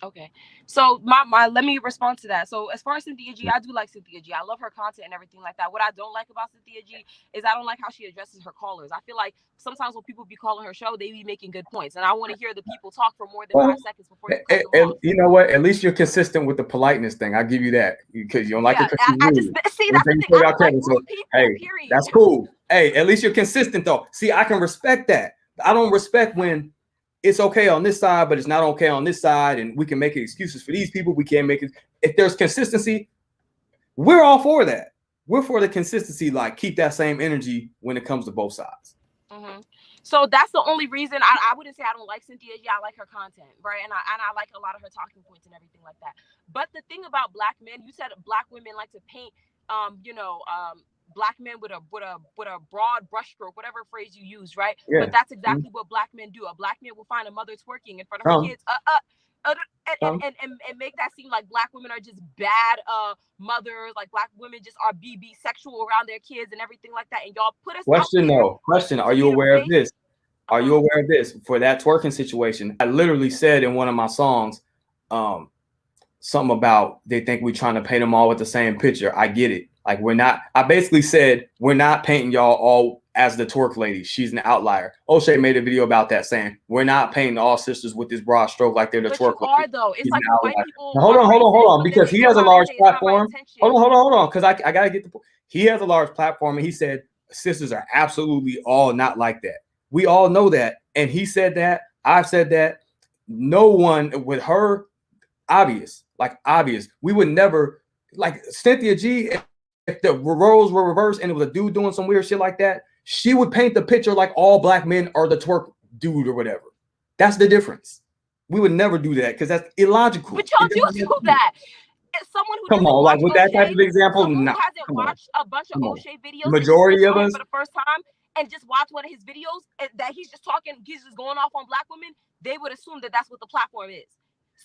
Okay, so my let me respond to that. So as far as Cynthia G, I do like Cynthia G. I love her content and everything like that. What I don't like about Cynthia G is I don't like how she addresses her callers. I feel like sometimes when people be calling her show, they be making good points, and I want to hear the people talk for more than 5 seconds before you cut them off. You know what? At least you're consistent with the politeness thing. I'll give you that, because you don't like it. I just see that's the thing. I don't like rude people, hey, period. that's cool. Hey, at least you're consistent though. See, I can respect that. I don't respect when it's okay on this side, but it's not okay on this side, and we can make excuses for these people. We can't make it. If there's consistency, we're all for that. We're for the consistency, like keep that same energy when it comes to both sides. So that's the only reason I wouldn't say I don't like Cynthia G. I like her content, right? And I like a lot of her talking points and everything like that. But the thing about black men, you said black women like to paint, black men with a broad brushstroke, whatever phrase you use, right? Yeah. But that's exactly what black men do. A black man will find a mother twerking in front of her kids, and make that seem like black women are just bad mothers, like black women just are be sexual around their kids and everything like that. And y'all put us Question. Are you aware of this? Are you aware of this? For that twerking situation, I literally said in one of my songs, something about they think we're trying to paint them all with the same picture. I get it. Like we're not. I basically said we're not painting y'all all as the twerk lady. She's an outlier. Oshay made a video about that, saying we're not painting all sisters with this broad stroke like they're the twerk lady. Are though. It's like white people. Now, hold on, because he has a large platform. Hold on, because I gotta get the point. He has a large platform, and he said sisters are absolutely all not like that. We all know that, and he said that. I've said that. No one with her, obvious. We would never like Cynthia G. If the roles were reversed and it was a dude doing some weird shit like that, she would paint the picture like all black men are the twerk dude or whatever. That's the difference. We would never do that because that's illogical. But y'all do that. Someone who come on, like with that type of example, no. Who hasn't watched a bunch of Oshay videos majority of us for the first time and just watch one of his videos that he's just talking, he's just going off on black women, they would assume that that's what the platform is.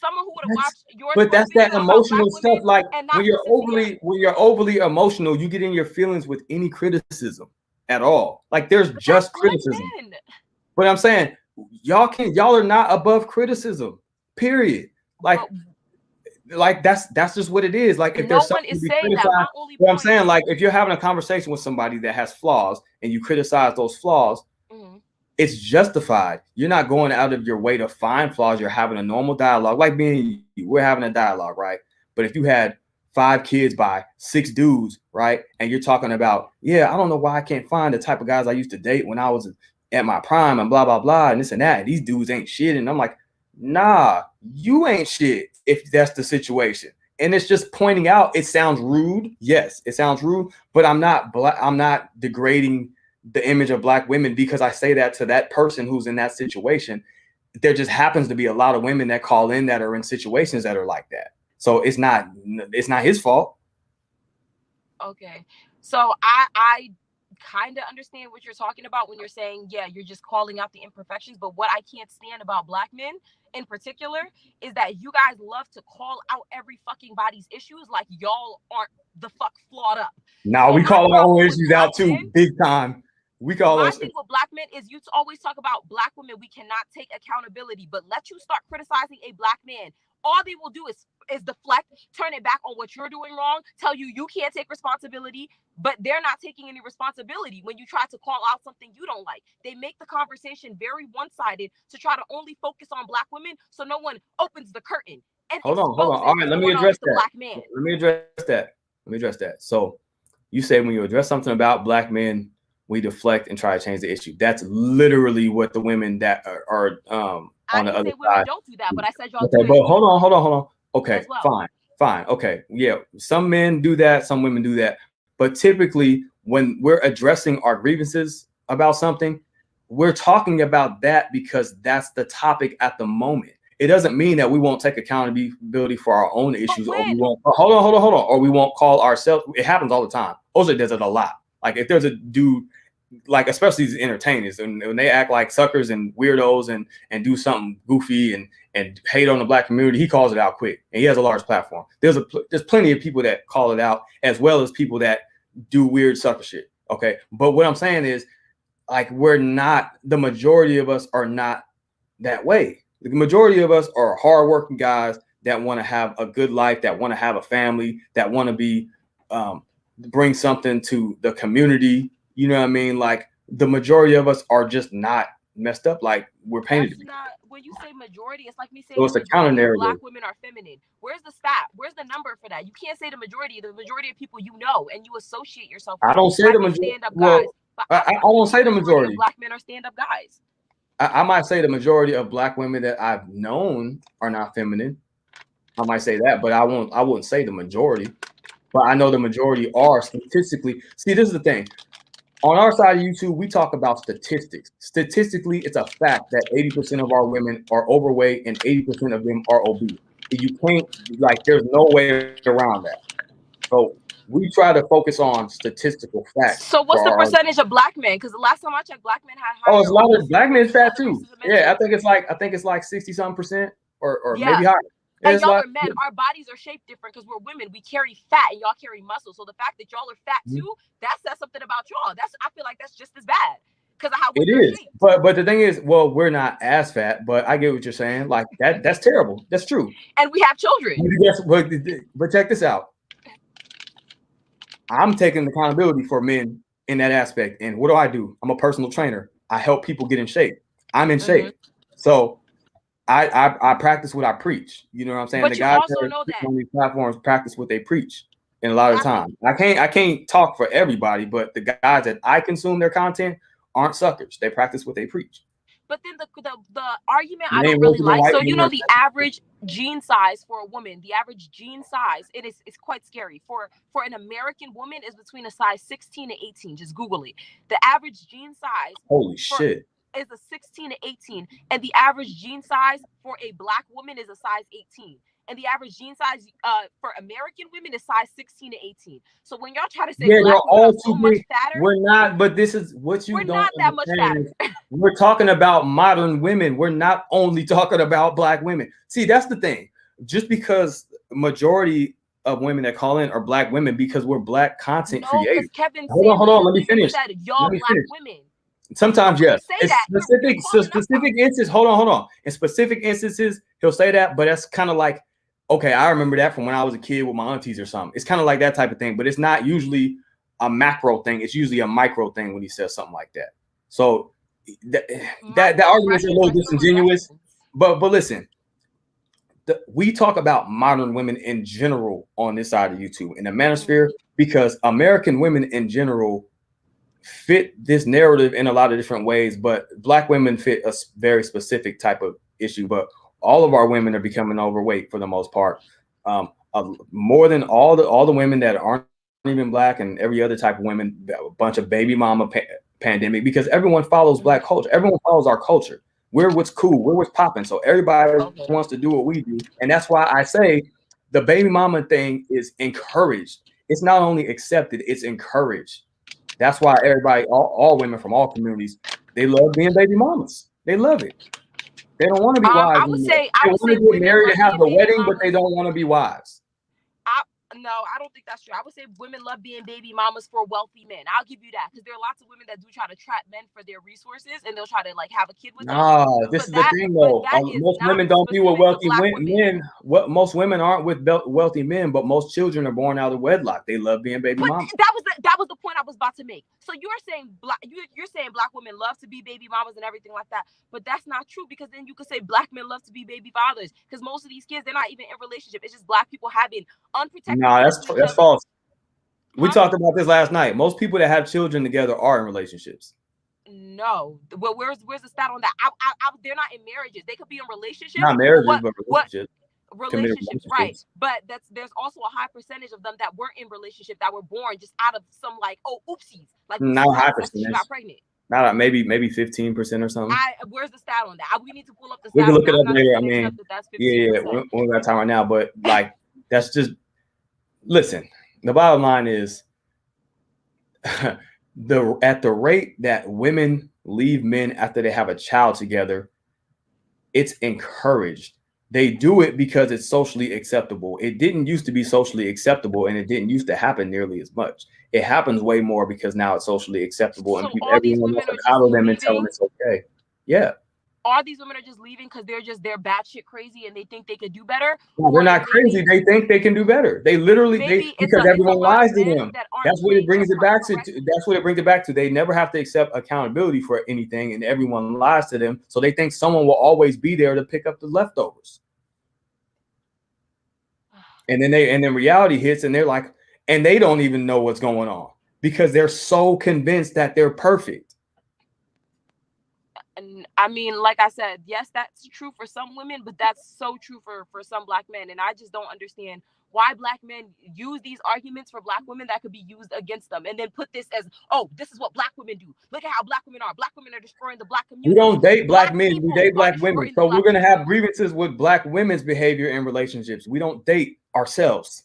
Someone who would have watched your but that's that emotional stuff. Like when you're overly emotional, you get in your feelings with any criticism at all. Like there's just criticism. But I'm saying y'all are not above criticism. Period. Like that's just what it is. Like if there's something to be criticized, what I'm saying, like if you're having a conversation with somebody that has flaws and you criticize those flaws, it's justified. You're not going out of your way to find flaws. You're having a normal dialogue, like we're having a dialogue, right? But if you had 5 kids by 6 dudes, right, and you're talking about, I don't know why I can't find the type of guys I used to date when I was at my prime and blah blah blah and this and that. These dudes ain't shit, and I'm like, nah, you ain't shit if that's the situation. And it's just pointing out. It sounds rude. Yes, it sounds rude, but I'm not degrading the image of black women because I say that to that person who's in that situation. There just happens to be a lot of women that call in that are in situations that are like that. So it's not his fault. Okay. So I kind of understand what you're talking about when you're saying, you're just calling out the imperfections. But what I can't stand about black men in particular is that you guys love to call out every fucking body's issues like y'all aren't the fuck flawed up. Now we call our own issues out too, big time. We call my thing with black men is you always talk about black women. We cannot take accountability, but let you start criticizing a black man. All they will do is deflect, turn it back on what you're doing wrong, tell you can't take responsibility, but they're not taking any responsibility when you try to call out something you don't like. They make the conversation very one-sided to try to only focus on black women so no one opens the curtain. And hold on. All right, let me address that. Black man. Let me address that. So you say when you address something about black men, we deflect and try to change the issue. That's literally what the women that are on the other side don't do that, but I said y'all do it. But hold on. Okay, fine. Okay, some men do that, some women do that. But typically, when we're addressing our grievances about something, we're talking about that because that's the topic at the moment. it doesn't mean that we won't take accountability for our own issues, or we won't. Hold on, or we won't call ourselves. It happens all the time. Oshay does it a lot. Like if there's a dude, like especially these entertainers, and when they act like suckers and weirdos and do something goofy and hate on the Black community, he calls it out quick, and he has a large platform. There's plenty of people that call it out, as well as people that do weird sucker shit. Okay, but what I'm saying is, like, the majority of us are not that way. The majority of us are hardworking guys that want to have a good life, that want to have a family, that want to be bring something to the community. You know what I mean? Like the majority of us are just not messed up like we're painted. When you say majority, it's like me saying so it's a counter narrative. Black women are feminine. Where's the stat? Where's the number for that? You can't say the majority. The majority of people you know, and you associate yourself with. I don't say the majority. Well, I won't say the majority. Black men are stand-up guys. I might say the majority of Black women that I've known are not feminine. I might say that, but I wouldn't say the majority. But I know the majority are statistically. See, this is the thing. On our side of YouTube, we talk about statistics. Statistically, it's a fact that 80% of our women are overweight and 80% of them are obese. You can't, like, there's no way around that. So we try to focus on statistical facts. So what's the percentage of Black men? Because the last time I checked, Black men had higher. Oh, it's a lot of Black men fat too. Yeah, I think it's like 60-something% or maybe higher. And y'all are men. Our bodies are shaped different because we're women. We carry fat, and y'all carry muscle. So the fact that y'all are fat too, that says something about y'all. I feel like that's just as bad because of how we're shaped. But the thing is, well, we're not as fat. But I get what you're saying. Like that's terrible. That's true. And we have children. But check this out. I'm taking accountability for men in that aspect. And what do? I'm a personal trainer. I help people get in shape. I'm in shape. So I practice what I preach. You know what I'm saying? But the you guys also know that on these platforms practice what they preach. And a lot of the time, I can't talk for everybody, but the guys that I consume their content aren't suckers. They practice what they preach. But then the argument I don't really like. So you know the average jean size for a woman, the average jean size, it's quite scary. For an American woman is between a size 16 to 18. Just Google it. The average jean size. Holy shit. Is a 16 to 18, and the average jean size for a Black woman is a size 18, and the average jean size for American women is size 16 to 18. So when y'all try to say Black women are so much fatter, we're not. But this is what you we're don't not that much fatter. We're talking about modern women. We're not only talking about Black women. See, that's the thing. Just because majority of women that call in are Black women, because we're Black content creators. Kevin, hold on. Let me finish. Y'all Black women. Sometimes, yes. Specific instances. Hold on. In specific instances, he'll say that, but that's kind of like, okay, I remember that from when I was a kid with my aunties or something. It's kind of like that type of thing, but it's not usually a macro thing. It's usually a micro thing when he says something like that. So that argument is a little disingenuous. But listen, we talk about modern women in general on this side of YouTube in the manosphere, because American women in general fit this narrative in a lot of different ways, but Black women fit a very specific type of issue. But all of our women are becoming overweight for the most part, more than all the women that aren't even Black, and every other type of women. A bunch of baby mama pandemic, because everyone follows Black culture. Everyone follows our culture. We're what's cool. We're what's popping. So everybody wants to do what we do, and that's why I say the baby mama thing is encouraged. It's not only accepted; it's encouraged. That's why everybody, all women from all communities, they love being baby mamas. They love it. They don't want to be wives. I would say get married and have the wedding, but they don't want to be wives. No, I don't think that's true. I would say women love being baby mamas for wealthy men. I'll give you that, because there are lots of women that do try to trap men for their resources, and they'll try to like have a kid with them. This is the thing though. Most women don't be with wealthy men. Most women aren't with wealthy men, but most children are born out of wedlock. They love being baby mamas. That was the point I was about to make. So you're saying Black women love to be baby mamas and everything like that, but that's not true, because then you could say Black men love to be baby fathers, because most of these kids, they're not even in a relationship. It's just Black people having unprotected. No, that's false. We talked about this last night. Most people that have children together are in relationships. No, well, where's the stat on that? They're not in marriages. They could be in relationships. Not marriages, but relationships. Relationships, right? But there's also a high percentage of them that weren't in relationship, that were born just out of some like oopsies, like not high percentage. She got pregnant. Not maybe 15% or something. Where's the stat on that? We need to pull up the stat. We can look it up later. I mean, mean, that's 15%. yeah, we don't got time right now, but like that's just listen. The bottom line is at the rate that women leave men after they have a child together, it's encouraged. They do it because it's socially acceptable. It didn't used to be socially acceptable, and it didn't used to happen nearly as much. It happens way more because now it's socially acceptable, so and everyone wants to coddle them and tell them it's okay. Yeah. All these women are just leaving because they're batshit crazy and they think they could do better. No, they're not crazy. They think they can do better. They literally because everyone lies to them. That's what it brings it back to. That's what it brings it back to. They never have to accept accountability for anything, and everyone lies to them. So they think someone will always be there to pick up the leftovers. And then reality hits, and they're like, and they don't even know what's going on because they're so convinced that they're perfect. And I mean, like I said, yes, that's true for some women, but that's so true for some black men. And I just don't understand why black men use these arguments for black women that could be used against them, and then put this as, oh, this is what black women do. Look at how black women are. Black women are destroying the black community. We don't date black men. We date black women. So we're going to have grievances with black women's behavior in relationships. We don't date ourselves.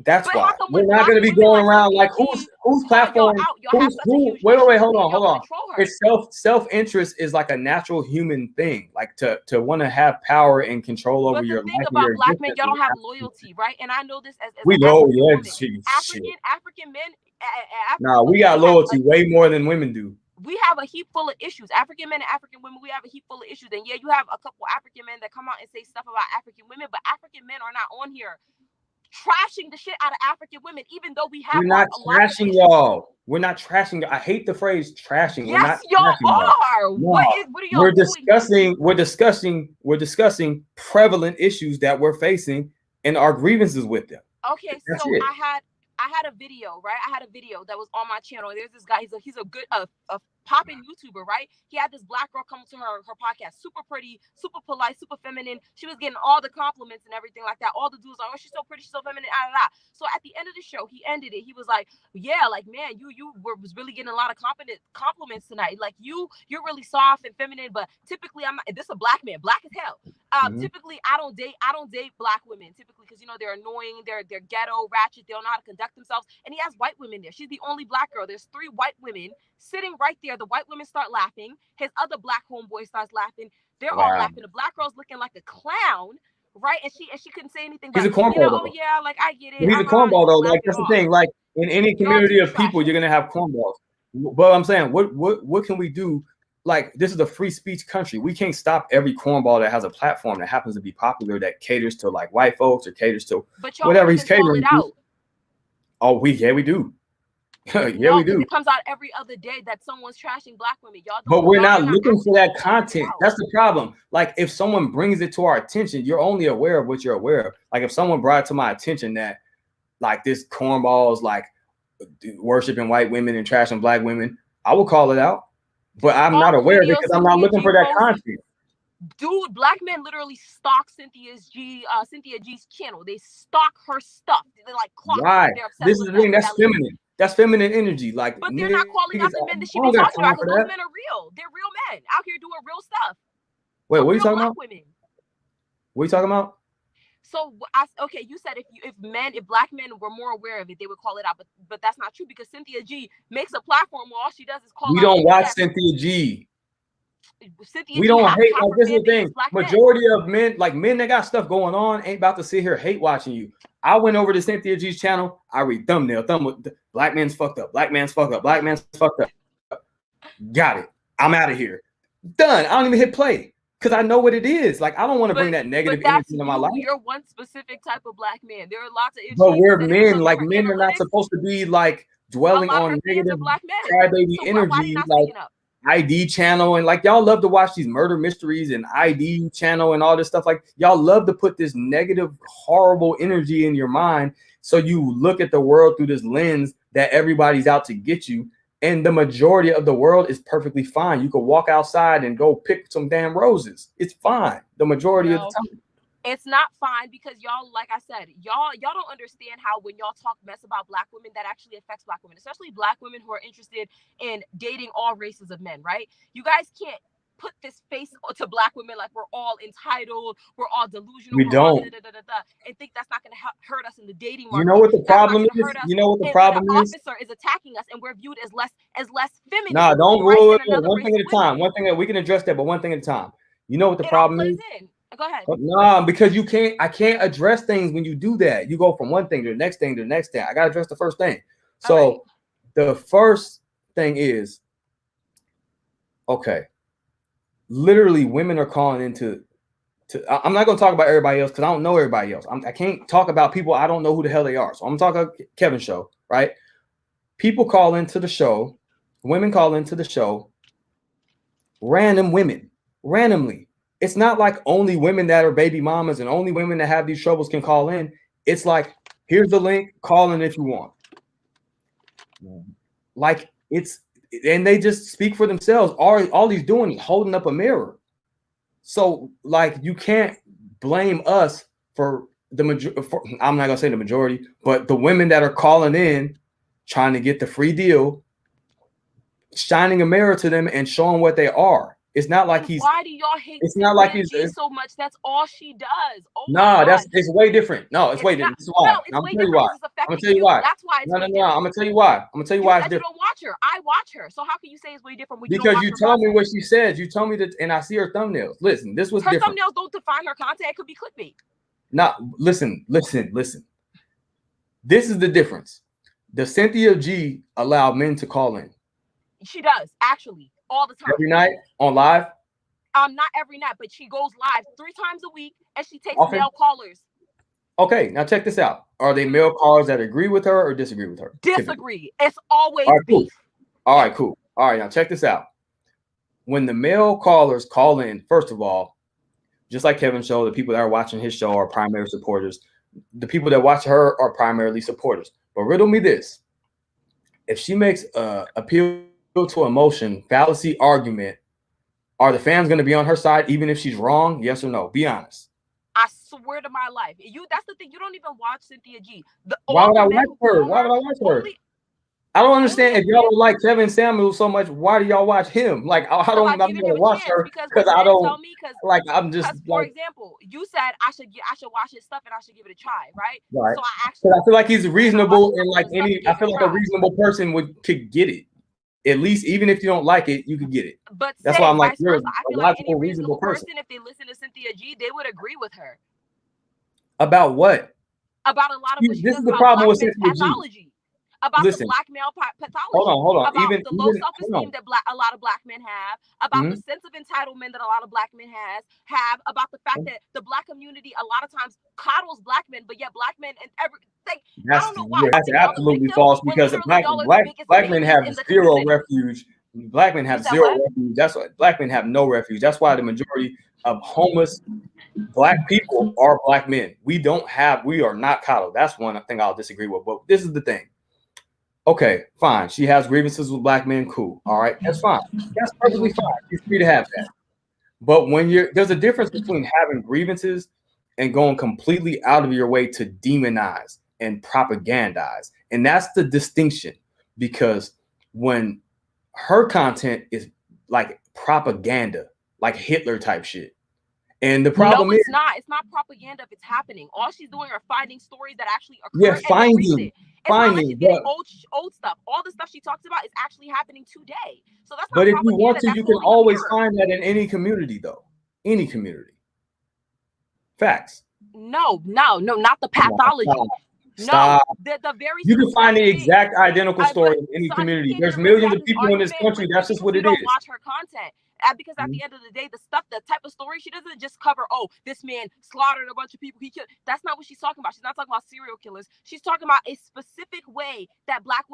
That's why we're not going to be going around like whose platform. Wait, hold on. It's self-interest is like a natural human thing, like to want to have power and control over your life. But the thing about black men, y'all don't have loyalty, right? And I know this as we know, yeah, African men. Nah, we got loyalty way more than women do. We have a heap full of issues. African men and African women, we have a heap full of issues. And yeah, you have a couple African men that come out and say stuff about African women, but African men are not on here trashing the shit out of African women, even though we have. We're not trashing y'all. We're not trashing. I hate the phrase trashing. Yes, y'all are. What are y'all doing? We're discussing prevalent issues that we're facing and our grievances with them. Okay, so I had a video, right? I had a video that was on my channel. There's this guy. He's a good popping YouTuber, right? He had this black girl come to her podcast, super pretty, super polite, super feminine. She was getting all the compliments and everything like that. All the dudes like, oh, she's so pretty, she's so feminine, So at the end of the show, he ended it. He was like, yeah, like, man, you was really getting a lot of compliments tonight. Like you're really soft and feminine, but typically this is a black man, black as hell. Typically I don't date black women typically because they're annoying, they're ghetto, ratchet, they don't know how to conduct themselves. And he has white women there. She's the only black girl. There's 3 white women sitting right there. The white women start laughing. His other black homeboy starts laughing. They're all laughing. The black girl's looking like a clown, right? And she couldn't say anything. He's a cornball. Oh yeah, like I get it. He's a cornball though. Like that's the thing. Like in any community of people, you're gonna have cornballs. But I'm saying, what can we do? Like this is a free speech country. We can't stop every cornball that has a platform that happens to be popular that caters to like white folks or caters to whatever he's catering to. Oh, we do. Yeah, we do. It comes out every other day that someone's trashing black women. Y'all but we're not looking for that content. That's the problem. Like if someone brings it to our attention, you're only aware of what you're aware of. Like if someone brought it to my attention that like this cornball is like worshiping white women and trashing black women, I will call it out. But I'm not aware of it because I'm not looking for that content. Dude, black men literally stalk Cynthia G's channel. They stalk her stuff. They like clock. Right. This is the thing. That's feminine. That's feminine energy. Like, but they're not calling out the men that she be talking about because those men are real. They're real men out here doing real stuff. Wait, what are you talking about? Women. What are you talking about? So you said if black men were more aware of it, they would call it out. But that's not true because Cynthia G makes a platform where all she does is call. We don't watch Cynthia G. We don't hate. Like this is the thing. Majority of men, like men that got stuff going on, ain't about to sit here hate watching you. I went over to Cynthia G's channel. I read thumbnail. Black man's fucked up. Black man's fucked up. Black man's fucked up. Got it. I'm out of here. Done. I don't even hit play because I know what it is. Like I don't want to bring that negative energy into my life. You're one specific type of black man. There are lots of issues. But we're men. Like men are not supposed to be like dwelling on negative crybaby energy. Like ID channel and like y'all love to watch these murder mysteries and ID channel and all this stuff. Like y'all love to put this negative, horrible energy in your mind. So you look at the world through this lens that everybody's out to get you. And the majority of the world is perfectly fine. You could walk outside and go pick some damn roses. It's fine. The majority of the time. It's not fine because y'all, like I said, y'all don't understand how when y'all talk mess about Black women, that actually affects Black women, especially Black women who are interested in dating all races of men, right? You guys can't put this face to Black women like we're all entitled, we're all delusional, We don't. And think that's not going to hurt us in the dating You market. know what the problem is? You know what the problem is? When an officer is attacking us and we're viewed as less feminine. Nah, don't right? One thing at a time. One thing that we can address that, but one thing at a time. You know what the problem is? Go ahead. Nah, because I can't address things when you do that. You go from one thing to the next thing to the next thing. I gotta address the first thing. So the first thing is, okay, literally women are calling into I'm not gonna talk about everybody else because I don't know everybody else. I can't talk about people I don't know who the hell they are. So I'm talking about Kevin's show, right? People call into the show, women call into the show, random women, randomly. It's not like only women that are baby mamas and only women that have these troubles can call in. It's like, here's the link, call in if you want. Like and they just speak for themselves. All he's doing is holding up a mirror. So like, you can't blame us for the majority. I'm not gonna say the majority, but the women that are calling in, trying to get the free deal, shining a mirror to them and showing what they are. It's not like he's. Why do y'all hate? It's not like he's so much. That's all she does. Nah, it's way different. No, it's way different. This is why. I'm gonna tell you why. I'm gonna tell you why. That's why. No. I'm gonna tell you why. I'm gonna tell you why it's different. You don't watch her. I watch her. So how can you say it's way different? Because you told me what she said. You told me that, and I see her thumbnails. Listen, this was different. Her thumbnails don't define her content. It could be clickbait. Nah, listen. This is the difference. The Cynthia G allowed men to call in. She does, actually, all the time. Every night on live? Not every night, but she goes live 3 times a week and she takes male callers. Okay, now check this out. Are they male callers that agree with her or disagree with her? Disagree. Typically? It's always beef. All right, cool. All right, now check this out. When the male callers call in, first of all, just like Kevin's show, the people that are watching his show are primary supporters. The people that watch her are primarily supporters. But riddle me this. If she makes appeal to emotion, fallacy argument, are the fans going to be on her side even if she's wrong? Yes or no? Be honest. I swear to my life. That's the thing. You don't even watch Cynthia G. Why would I watch her? Why would I watch her? I don't understand. If y'all don't like Kevin Samuels so much, why do y'all watch him? Like, I'm going to watch her because I don't like. I'm just for example, you said I should watch his stuff and I should give it a try, right? Right. So I feel like he's reasonable and like I feel like a reasonable person could get it. At least, even if you don't like it, you could get it. But that's why I'm like, you're I feel like any reasonable person, if they listen to Cynthia G, they would agree with her. About what? About a lot of what she this does is the about problem with Cynthia G. About the black male pathology. Hold on. About the low self-esteem that a lot of black men have. About the sense of entitlement that a lot of black men have. About the fact that the black community a lot of times coddles black men, but yet black men and everything. I don't know why. That's absolutely false because black men have zero refuge. Black men have zero refuge. That's why black men have no refuge. That's why the majority of homeless black people are black men. We are not coddled. That's one thing I'll disagree with. But this is the thing. Okay, fine. She has grievances with black men. Cool. All right, that's fine. That's perfectly fine. She's free to have that. But when there's a difference between having grievances and going completely out of your way to demonize and propagandize. And that's the distinction, because when her content is like propaganda, like Hitler type shit. And the problem is, it's not propaganda if it's happening. All she's doing are finding stories that actually occur. Yeah, finding. Old stuff. All the stuff she talks about is actually happening today. So that's not. But if you want to, you can always find that in any community, though. Any community. Facts. No, not the pathology. Stop. No, the very. You can find the exact identical story in any community. There's millions of people in this country. That's just what it is. Don't watch her content. Because at the end of the day, the type of story she doesn't just cover, this man slaughtered a bunch of people, he killed. That's not what she's talking about. She's not talking about serial killers. She's talking about a specific way that black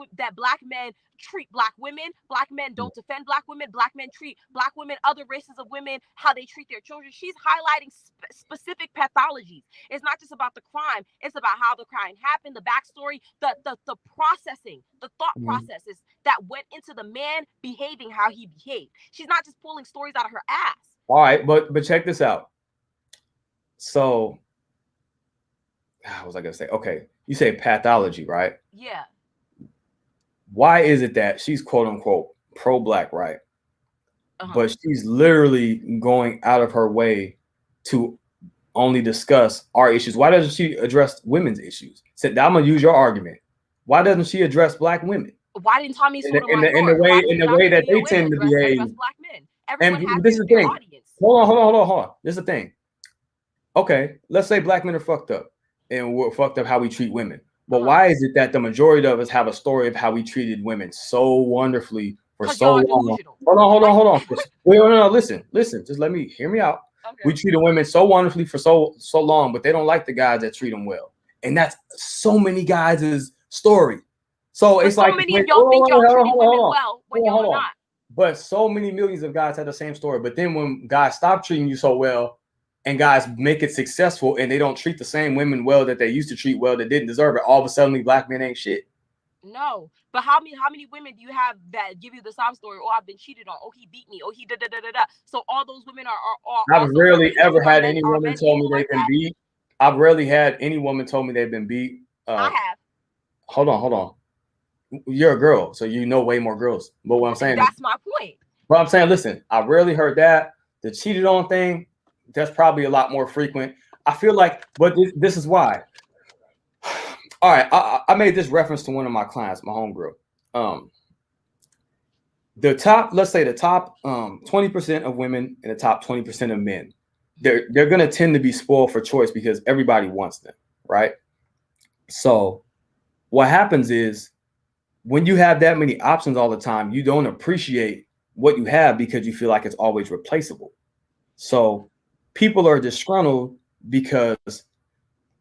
men treat black women. Black men don't defend black women. Black men treat black women, other races of women, how they treat their children. She's highlighting specific pathologies. It's not just about the crime. It's about how the crime happened, the backstory, the processing, the thought processes that went into the man behaving how he behaved. She's not just pulling stories out of her ass. All right, but check this out. So what was I gonna say? Okay, you say pathology, right? Yeah. Why is it that she's quote unquote pro-black, right? But she's literally going out of her way to only discuss our issues? Why doesn't she address women's issues? So I'm gonna use your argument. Why doesn't she address black women? Why didn't Tommy in the way that they tend to behave? Black men. Everyone has this is the their thing. Audience. Hold on. This is the thing. Okay, let's say black men are fucked up, and we're fucked up how we treat women. But why is it that the majority of us have a story of how we treated women so wonderfully for so long? Hold on. Wait, no, listen. Just hear me out. Okay. We treated women so wonderfully for so long, but they don't like the guys that treat them well. And that's so many guys' story. So it's like many of y'all think y'all treating women well when y'all not. But so many millions of guys have the same story. But then when guys stop treating you so well, and guys make it successful, and they don't treat the same women well that they used to treat well that didn't deserve it, all of a sudden black men ain't shit. No, but how many women do you have that give you the sob story? Oh, I've been cheated on. Oh, he beat me. Oh, he da da da da da. So all those women are I've rarely ever had any woman tell me they've been beat. I've rarely had any woman told me they've been beat. I have. Hold on. You're a girl, so you know way more girls. But what I'm saying, that's my point. But I'm saying, listen, I rarely heard that. The cheated on thing, that's probably a lot more frequent. I feel like, but this is why. All right, I made this reference to one of my clients, my homegirl. The top 20% of women and the top 20% of men, they're gonna tend to be spoiled for choice because everybody wants them, right? So what happens is when you have that many options all the time, you don't appreciate what you have because you feel like it's always replaceable. So people are disgruntled because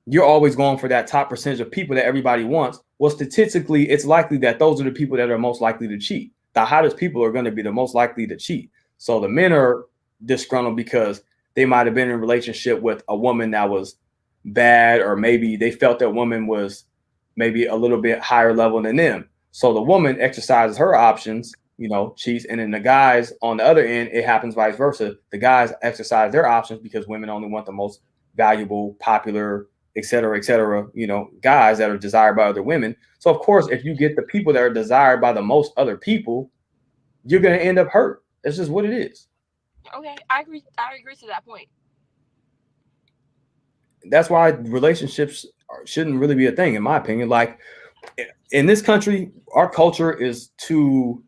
you're always going for that top percentage of people that everybody wants. Well, statistically, it's likely that those are the people that are most likely to cheat. The hottest people are going to be the most likely to cheat. So the men are disgruntled because they might have been in a relationship with a woman that was bad, or maybe they felt that woman was maybe a little bit higher level than them. So the woman exercises her options, cheats. And then the guys on the other end, it happens vice versa. The guys exercise their options because women only want the most valuable, popular, et cetera, guys that are desired by other women. So of course, if you get the people that are desired by the most other people, you're going to end up hurt. That's just what it is. Okay, I agree to that point. That's why relationships shouldn't really be a thing, in my opinion. Like in this country, our culture is too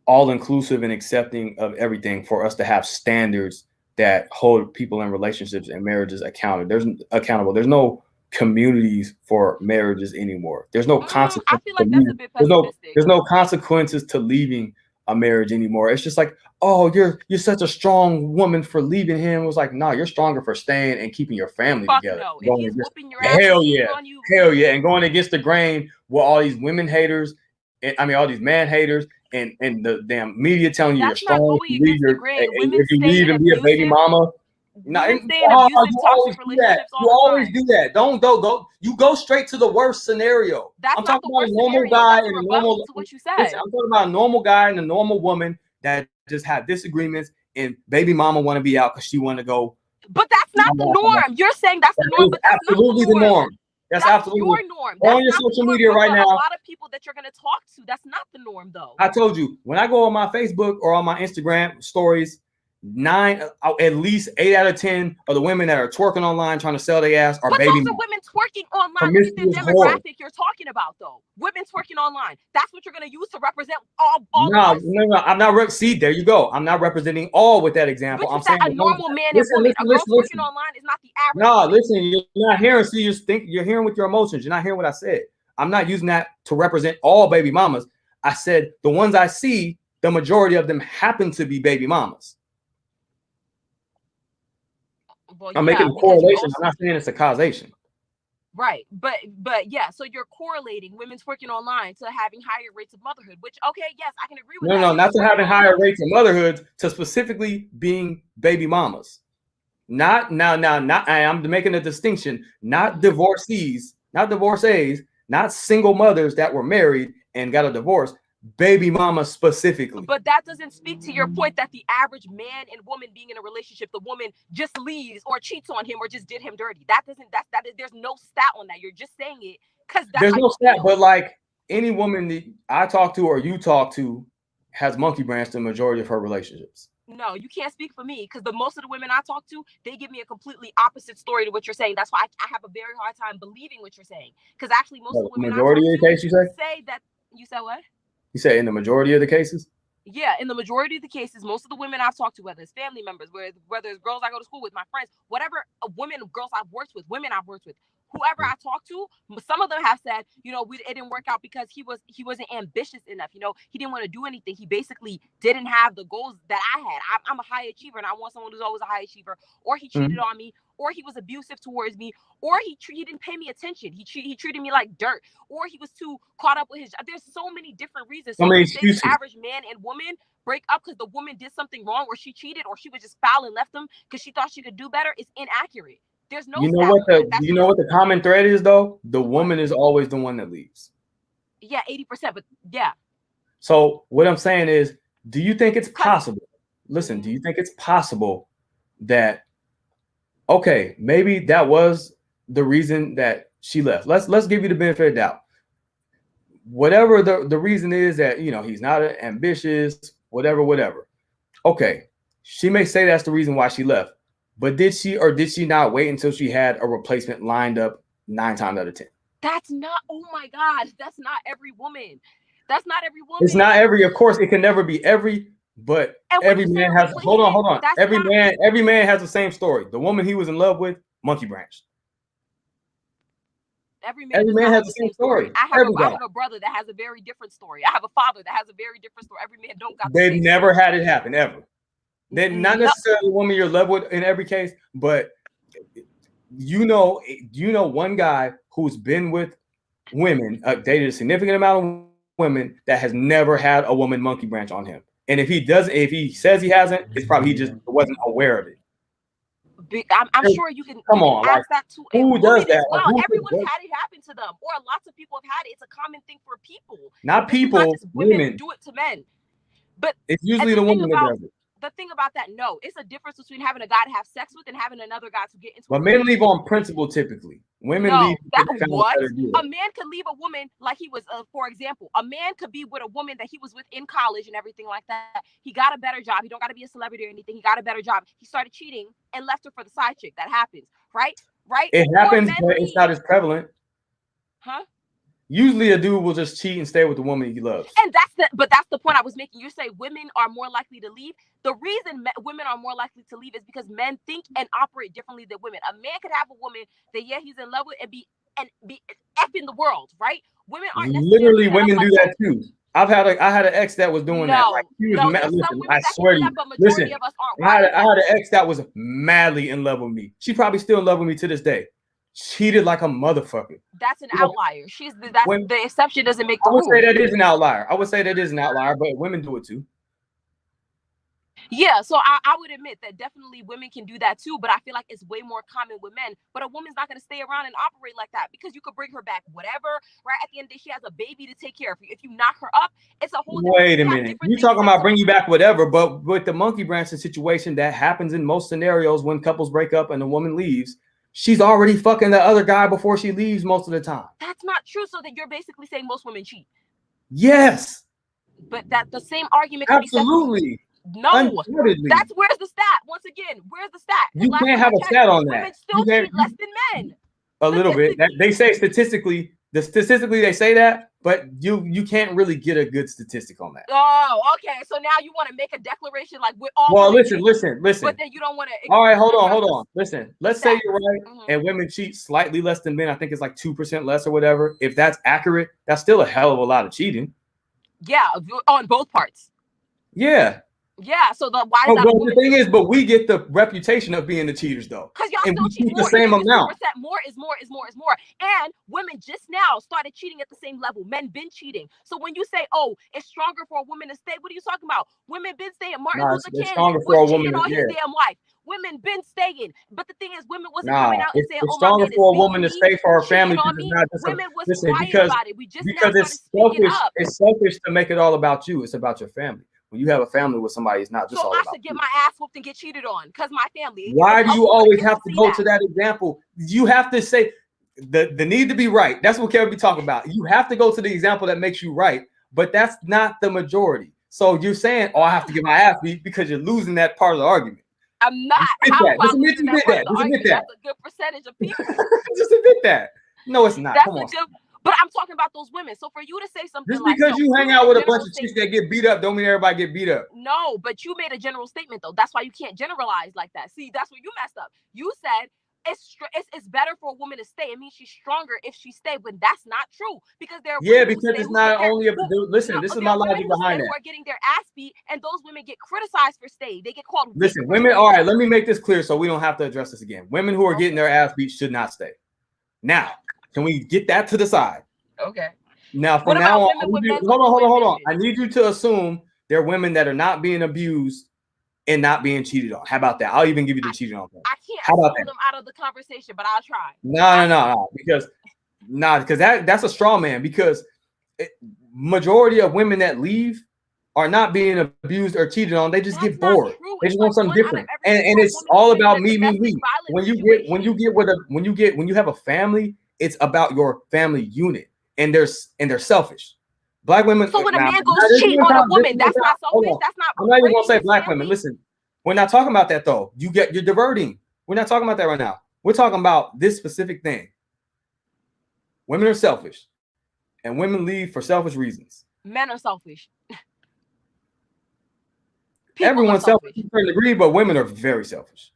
all-inclusive and accepting of everything for us to have standards that hold people in relationships and marriages accountable. There's no communities for marriages anymore. There's no consequences. I feel like that's a bit pessimistic. There's no consequences to leaving a marriage anymore. It's just like, oh, you're such a strong woman for leaving him. It was like, no, you're stronger for staying and keeping your family together. No. If he's whooping your ass, hell yeah, and going against the grain with all these women haters, all these man haters, and the damn media telling you you're strong. If you leave and be a baby mama. You always do that. Don't go. You go straight to the worst scenario. I'm talking about a normal guy and a normal. What you said. Listen, I'm talking about a normal guy and a normal woman that just have disagreements, and baby mama want to be out because she want to go. But that's not the norm. You're saying that's the norm, but that's absolutely the norm. That's absolutely your norm. On your social media right now. A lot of people that you're going to talk to. That's not the norm, though. I told you, when I go on my Facebook or on my Instagram stories, at least 8 out of 10 of the women that are twerking online trying to sell their ass are baby. But those are women twerking online. Look at the demographic you're talking about, though. Women twerking online. That's what you're going to use to represent all. No. I'm not. See, there you go. I'm not representing all with that example. I'm saying a normal man and woman. A girl twerking online is not the average. No, listen. You're not hearing. See, you're hearing with your emotions. You're not hearing what I said. I'm not using that to represent all baby mamas. I said the ones I see, the majority of them happen to be baby mamas. Well, I'm making a correlation. I'm not saying it's a causation. Right. But yeah, so you're correlating women twerking online to having higher rates of motherhood, which, okay, yes, I can agree with that. No, not to having higher rates of motherhood, to specifically being baby mamas. Not I'm making a distinction, not divorcees, not single mothers that were married and got a divorce. baby mama specifically. But that doesn't speak to your point that the average man and woman being in a relationship, the woman just leaves or cheats on him or just did him dirty. That doesn't, there's no stat on that. You're just saying it because there's no stat, but like any woman that I talk to or you talk to has monkey branched the majority of her relationships. No, you can't speak for me because most of the women I talk to, they give me a completely opposite story to what you're saying. That's why I have a very hard time believing what you're saying. Because actually, most of the women majority of the cases, you say that. You said what? You say in the majority of the cases? Yeah, in the majority of the cases, most of the women I've talked to, whether it's family members, whether it's girls I go to school with, my friends, whatever, girls I've worked with, women I've worked with, whoever I talk to, some of them have said, it didn't work out because he wasn't ambitious enough. He didn't want to do anything. He basically didn't have the goals that I had. I'm a high achiever and I want someone who's always a high achiever. Or he cheated on me, or he was abusive towards me, or he didn't pay me attention. He treated me like dirt, or he was too caught up with his. There's so many different reasons. So the average man and woman break up because the woman did something wrong, or she cheated, or she was just foul and left them because she thought she could do better is inaccurate. There's no. You know what the common thread is though? The woman is always the one that leaves. Yeah, 80%, but yeah. So what I'm saying is, do you think it's possible? Listen, do you think it's possible that okay, maybe that was the reason that she left? Let's give you the benefit of the doubt. Whatever the reason is that he's not ambitious, whatever. Okay, she may say that's the reason why she left. But did she or did she not wait until she had a replacement lined up 9 times out of 10? That's not, oh my God, that's not every woman. That's not every woman. It's not every, of course, it can never be every, but every man has, hold on. Every man has the same story. The woman he was in love with, monkey branched. Every man has the same story. I have a brother that has a very different story. I have a father that has a very different story. Every man don't got the They've never had it happen, ever. Then not necessarily the woman you're in love with in every case, but you know one guy who's been with women, dated a significant amount of women that has never had a woman monkey branch on him. And if he says he hasn't, it's probably he just wasn't aware of it. I'm sure you can ask that to who does that? Well, everyone's had it happen to them, or lots of people have had it. It's a common thing for people. Not people, women do it to men. But it's usually the woman that does it. The thing about that, no, it's a difference between having a guy to have sex with and having another guy to get into. But men leave on principle typically. Women leave. What? A man could leave a woman like he was, for example, a man could be with a woman that he was with in college and everything like that. He got a better job. He don't got to be a celebrity or anything. He got a better job. He started cheating and left her for the side chick. That happens, right? Right? It happens, but it's not as prevalent. Huh? Usually a dude will just cheat and stay with the woman he loves. And that's the point I was making. You say women are more likely to leave. The reason women are more likely to leave is because men think and operate differently than women. A man could have a woman that he's in love with and be effing the world, right? Women aren't literally women do that too. I had an ex that was doing that. Like, he was listen, I swear to you. Listen, I had an ex that was madly in love with me. She probably still in love with me to this day. Cheated like a motherfucker. That's an outlier. The exception doesn't make the rule. I would say that is an outlier. But women do it too. Yeah, so I would admit that definitely women can do that too, but I feel like it's way more common with men. But a woman's not going to stay around and operate like that because you could bring her back, whatever, right? At the end of the day, she has a baby to take care of. If you knock her up, it's a whole Wait a minute. You talking about bring you back, whatever, but with the monkey branching situation, that happens in most scenarios when couples break up and the woman leaves. She's already fucking the other guy before she leaves most of the time. That's not true. So that you're basically saying most women cheat. Yes. But that the same argument can absolutely. Be no, that's where's the stat? Once again, where's the stat? You can't have a stat on that. Women still cheat less than men. A little bit. They say statistically they say that, but you can't really get a good statistic on that. Oh, okay. So now you want to make a declaration like we're all. Well, listen. But then you don't want to. All right, hold on. Listen, let's say you're right, and women cheat slightly less than men. I think it's like 2% less or whatever. If that's accurate, that's still a hell of a lot of cheating. Yeah, on both parts. Yeah. Yeah, so the thing is, but we get the reputation of being the cheaters, though. Because y'all still cheat the same amount. More is more. And women just now started cheating at the same level. Men been cheating. So when you say, "Oh, it's stronger for a woman to stay," what are you talking about? Women been staying. Martin Luther King was cheating on his damn wife. women been staying. But the thing is, women wasn't coming out and saying, it's "Oh, my stronger man is for a beating woman to me, stay for her cheating family on because me." it's not just Women was listen quiet because about it. We just now because started it's speaking selfish. up. It's selfish to make it all about you. It's about your family. When you have a family with somebody, it's not just So all I about should get you. my ass whooped and get cheated on because my family. Why do A you woman always gets have to see go that. to that example? You have to say the need to be right. That's what Kevin be talking about. You have to go to the example that makes you right, but that's not the majority. So you're saying, "Oh, I have to get my ass beat," because you're losing that part of the argument. I'm not. Just How admit am I that. losing that part of the Just admit argument? that. That's a good percentage of people. Just admit that. No, it's not. That's Come a on. good. But I'm talking about those women. So for you to say something Just like, because no, you hang made out with a general bunch of chicks that get beat up, don't mean everybody get beat up. No, but you made a general statement though. That's why you can't generalize like that. See, that's where you messed up. You said it's better for a woman to stay. It means she's stronger if she stays, but that's not true because there are women because who stay it's who not get only a listen. This is my logic behind who that. are getting their ass beat, and those women get criticized for stay. They get called. Listen, women. All right, let me make this clear so we don't have to address this again. Women who are getting their ass beat should not stay. Now, can we get that to the side? Okay. Now, from now on, hold on. I need you to assume they're women that are not being abused and not being cheated on. How about that? I'll even give you the cheating on. I can't assume them out of the conversation, but I'll try. No, because that's a straw man. Because majority of women that leave are not being abused or cheated on. They just get bored. They just want something different, and it's all about me. When you have a family, it's about your family unit, and they're selfish. Black women. So when a man goes cheat on a woman, that's not selfish. That's not. I'm not even gonna say black women. Listen, we're not talking about that though. You're diverting. We're not talking about that right now. We're talking about this specific thing. Women are selfish, and women leave for selfish reasons. Men are selfish. Everyone's selfish to a certain degree, but women are very selfish.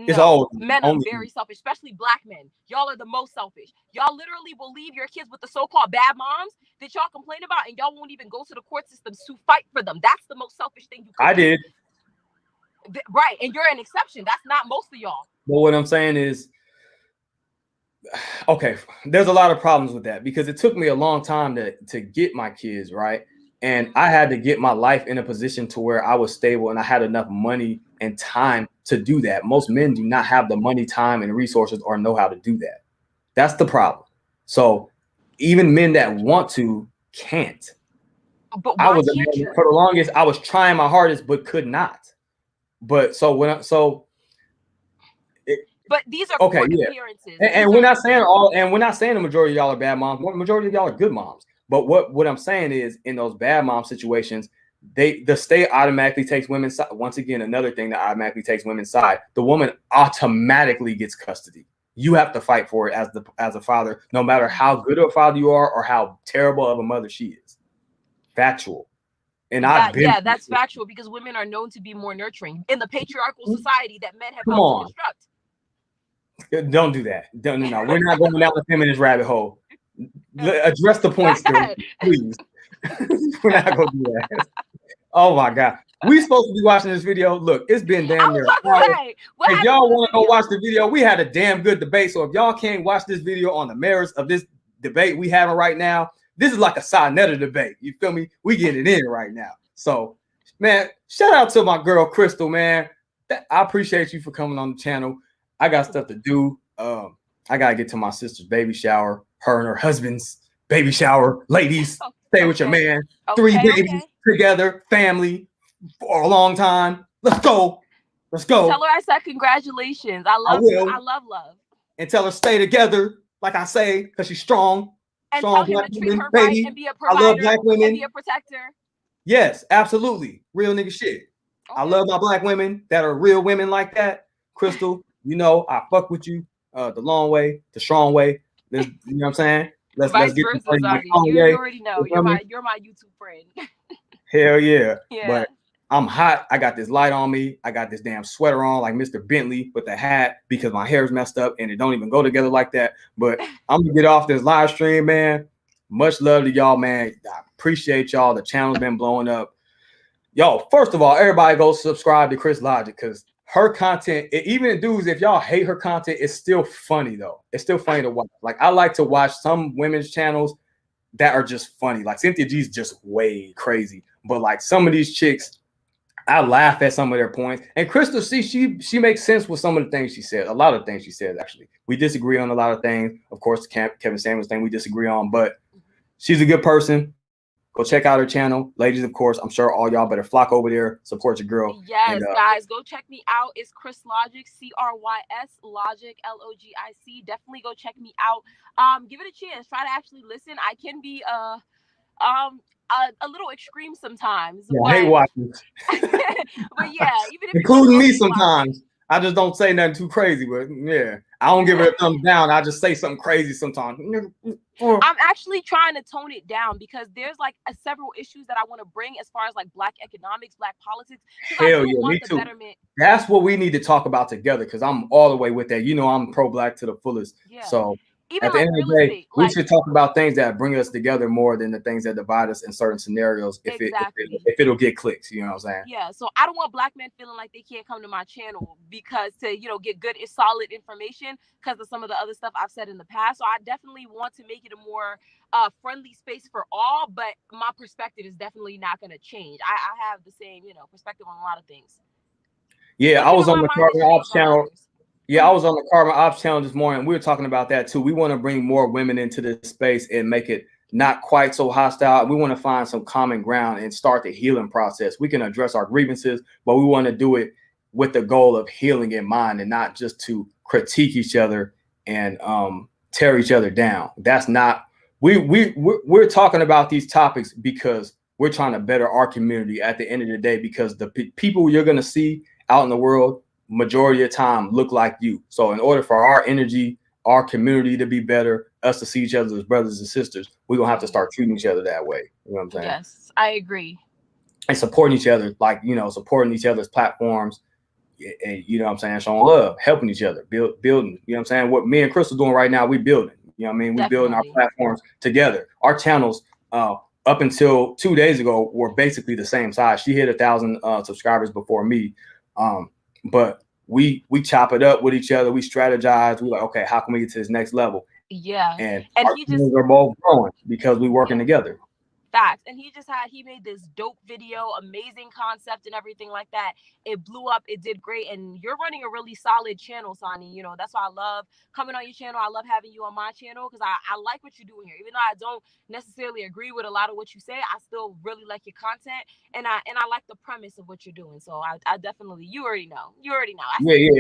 It's always men are very selfish, especially black men. Y'all are the most selfish. Y'all literally will leave your kids with the so-called bad moms that y'all complain about, and y'all won't even go to the court systems to fight for them. That's the most selfish thing you can do. did. Right, and you're an exception. That's not most of y'all. But what I'm saying is, okay, there's a lot of problems with that because it took me a long time to get my kids, right? And I had to get my life in a position to where I was stable and I had enough money and time to do that. Most men do not have the money, time, and resources or know how to do that. That's the problem. So even men that want to can't. But I was for the longest, I was trying my hardest, but could not. But but these are court appearances. And we're not saying we're not saying the majority of y'all are bad moms. The majority of y'all are good moms. But what I'm saying is, in those bad mom situations, the state automatically takes women's side. Once again, another thing that automatically takes women's side. The woman automatically gets custody. You have to fight for it as a father, no matter how good of a father you are or how terrible of a mother she is. Factual. And that's factual because women are known to be more nurturing in the patriarchal society that men have helped to construct. Don't do that. No. We're not going down the feminist rabbit hole. Address the point still, please. We're not gonna do that. Oh my God. We supposed to be watching this video. Look, it's been damn near. If y'all want to go watch the video, we had a damn good debate. So if y'all can't watch this video on the merits of this debate we having right now, this is like a Sinetta debate. You feel me? We getting it in right now. So, man, shout out to my girl Crystal, man. I appreciate you for coming on the channel. I got stuff to do. I gotta get to my sister's baby shower. Her and her husband's baby shower. Ladies, stay with your man. 3 babies together, family for a long time. Let's go. Tell her I said congratulations. I love love. And tell her stay together, like I say, because she's strong. And strong tell him to treat her baby. right and be a provider. I love black women. And be a protector. Yes, absolutely. Real nigga shit. I love my black women that are real women like that. Crystal, you know, I fuck with you the long way, the strong way. You know what I'm saying? Let's get you already know. You're my YouTube friend. Hell yeah. But I'm hot. I got this light on me. I got this damn sweater on like Mr. Bentley with the hat because my hair's messed up and it don't even go together like that. But I'm gonna get off this live stream, man. Much love to y'all, man. I appreciate y'all. The channel's been blowing up. Yo, first of all, everybody go subscribe to Chris Logic because her content, even dudes, if y'all hate her content, it's still funny though. It's still funny to watch. Like I like to watch some women's channels that are just funny. Like Cynthia G is just way crazy. But like some of these chicks, I laugh at some of their points. And Crystal C, she makes sense with some of the things she said. A lot of things she said, actually. We disagree on a lot of things. Of course, the Kevin Samuels thing we disagree on, but she's a good person. Go check out her channel. Ladies, of course, I'm sure all y'all better flock over there, support your girl. Yes, guys, go check me out. It's Chris Logic, CRYS, Logic, LOGIC. Definitely go check me out. Give it a chance. Try to actually listen. I can be a little extreme sometimes. Yeah, I hate watching. But yeah, even if including me sometimes. I just don't say nothing too crazy, but yeah, I don't give it a thumbs down. I just say something crazy sometimes. I'm actually trying to tone it down because there's like several issues that I want to bring as far as like Black economics, Black politics. Hell yeah, me too. That's what we need to talk about together because I'm all the way with that. You know, I'm pro-Black to the fullest. Yeah. So even at the end of the day, we should talk about things that bring us together more than the things that divide us in certain scenarios. If it'll get clicks, you know what I'm saying? Yeah. So I don't want Black men feeling like they can't come to my channel because to get good, solid information because of some of the other stuff I've said in the past. So I definitely want to make it a more friendly space for all, but my perspective is definitely not going to change. I have the same perspective on a lot of things. Yeah, I was on the Carbon Ops channel. Yeah, I was on the Carbon Ops channel this morning. We were talking about that too. We want to bring more women into this space and make it not quite so hostile. We want to find some common ground and start the healing process. We can address our grievances, but we want to do it with the goal of healing in mind and not just to critique each other and tear each other down. That's not we're talking about these topics because we're trying to better our community at the end of the day, because the people you're going to see out in the world majority of the time look like you. So in order for our energy, our community to be better, us to see each other as brothers and sisters, we're gonna have to start treating each other that way. You know what I'm saying? Yes, I agree. And supporting each other, like supporting each other's platforms, and you know what I'm saying, showing love, helping each other, building. You know what I'm saying? What me and Chris are doing right now, we building. You know what I mean? We building our platforms together. Our channels up until 2 days ago were basically the same size. She hit 1,000 subscribers before me. But we chop it up with each other. We strategize. We like, okay, how can we get to this next level? Yeah. And our teams are both growing because we working together. Facts. And he made this dope video, amazing concept and everything like that. It blew up. It did great. And you're running a really solid channel, Sonny. That's why I love coming on your channel. I love having you on my channel because I like what you're doing here. Even though I don't necessarily agree with a lot of what you say, I still really like your content. And I like the premise of what you're doing. So I definitely, you already know. Yeah.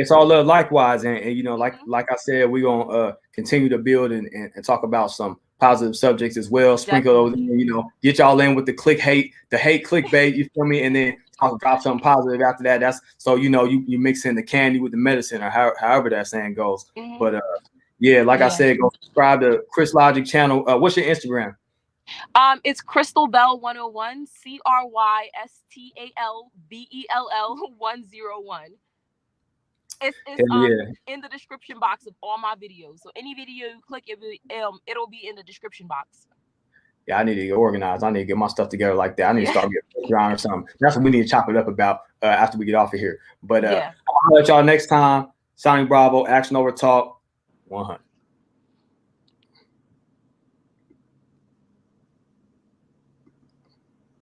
It's all love likewise. And like I said, we're going to continue to build and talk about some positive subjects as well. Sprinkle those in, get y'all in with the hate clickbait, you feel me? And then talk about something positive after that. That's so you mix in the candy with the medicine, or however that saying goes. But I said, go subscribe to Chris Logic channel. What's your Instagram? It's Crystal Bell 101, CRYSTALBELL 101. It's in the description box of all my videos. So any video you click, it'll be in the description box. Yeah, I need to get organized. I need to get my stuff together like that. I need to start getting around or something. That's what we need to chop it up about after we get off of here. But I'll let y'all next time. Sonny Bravo, Action Over Talk 100.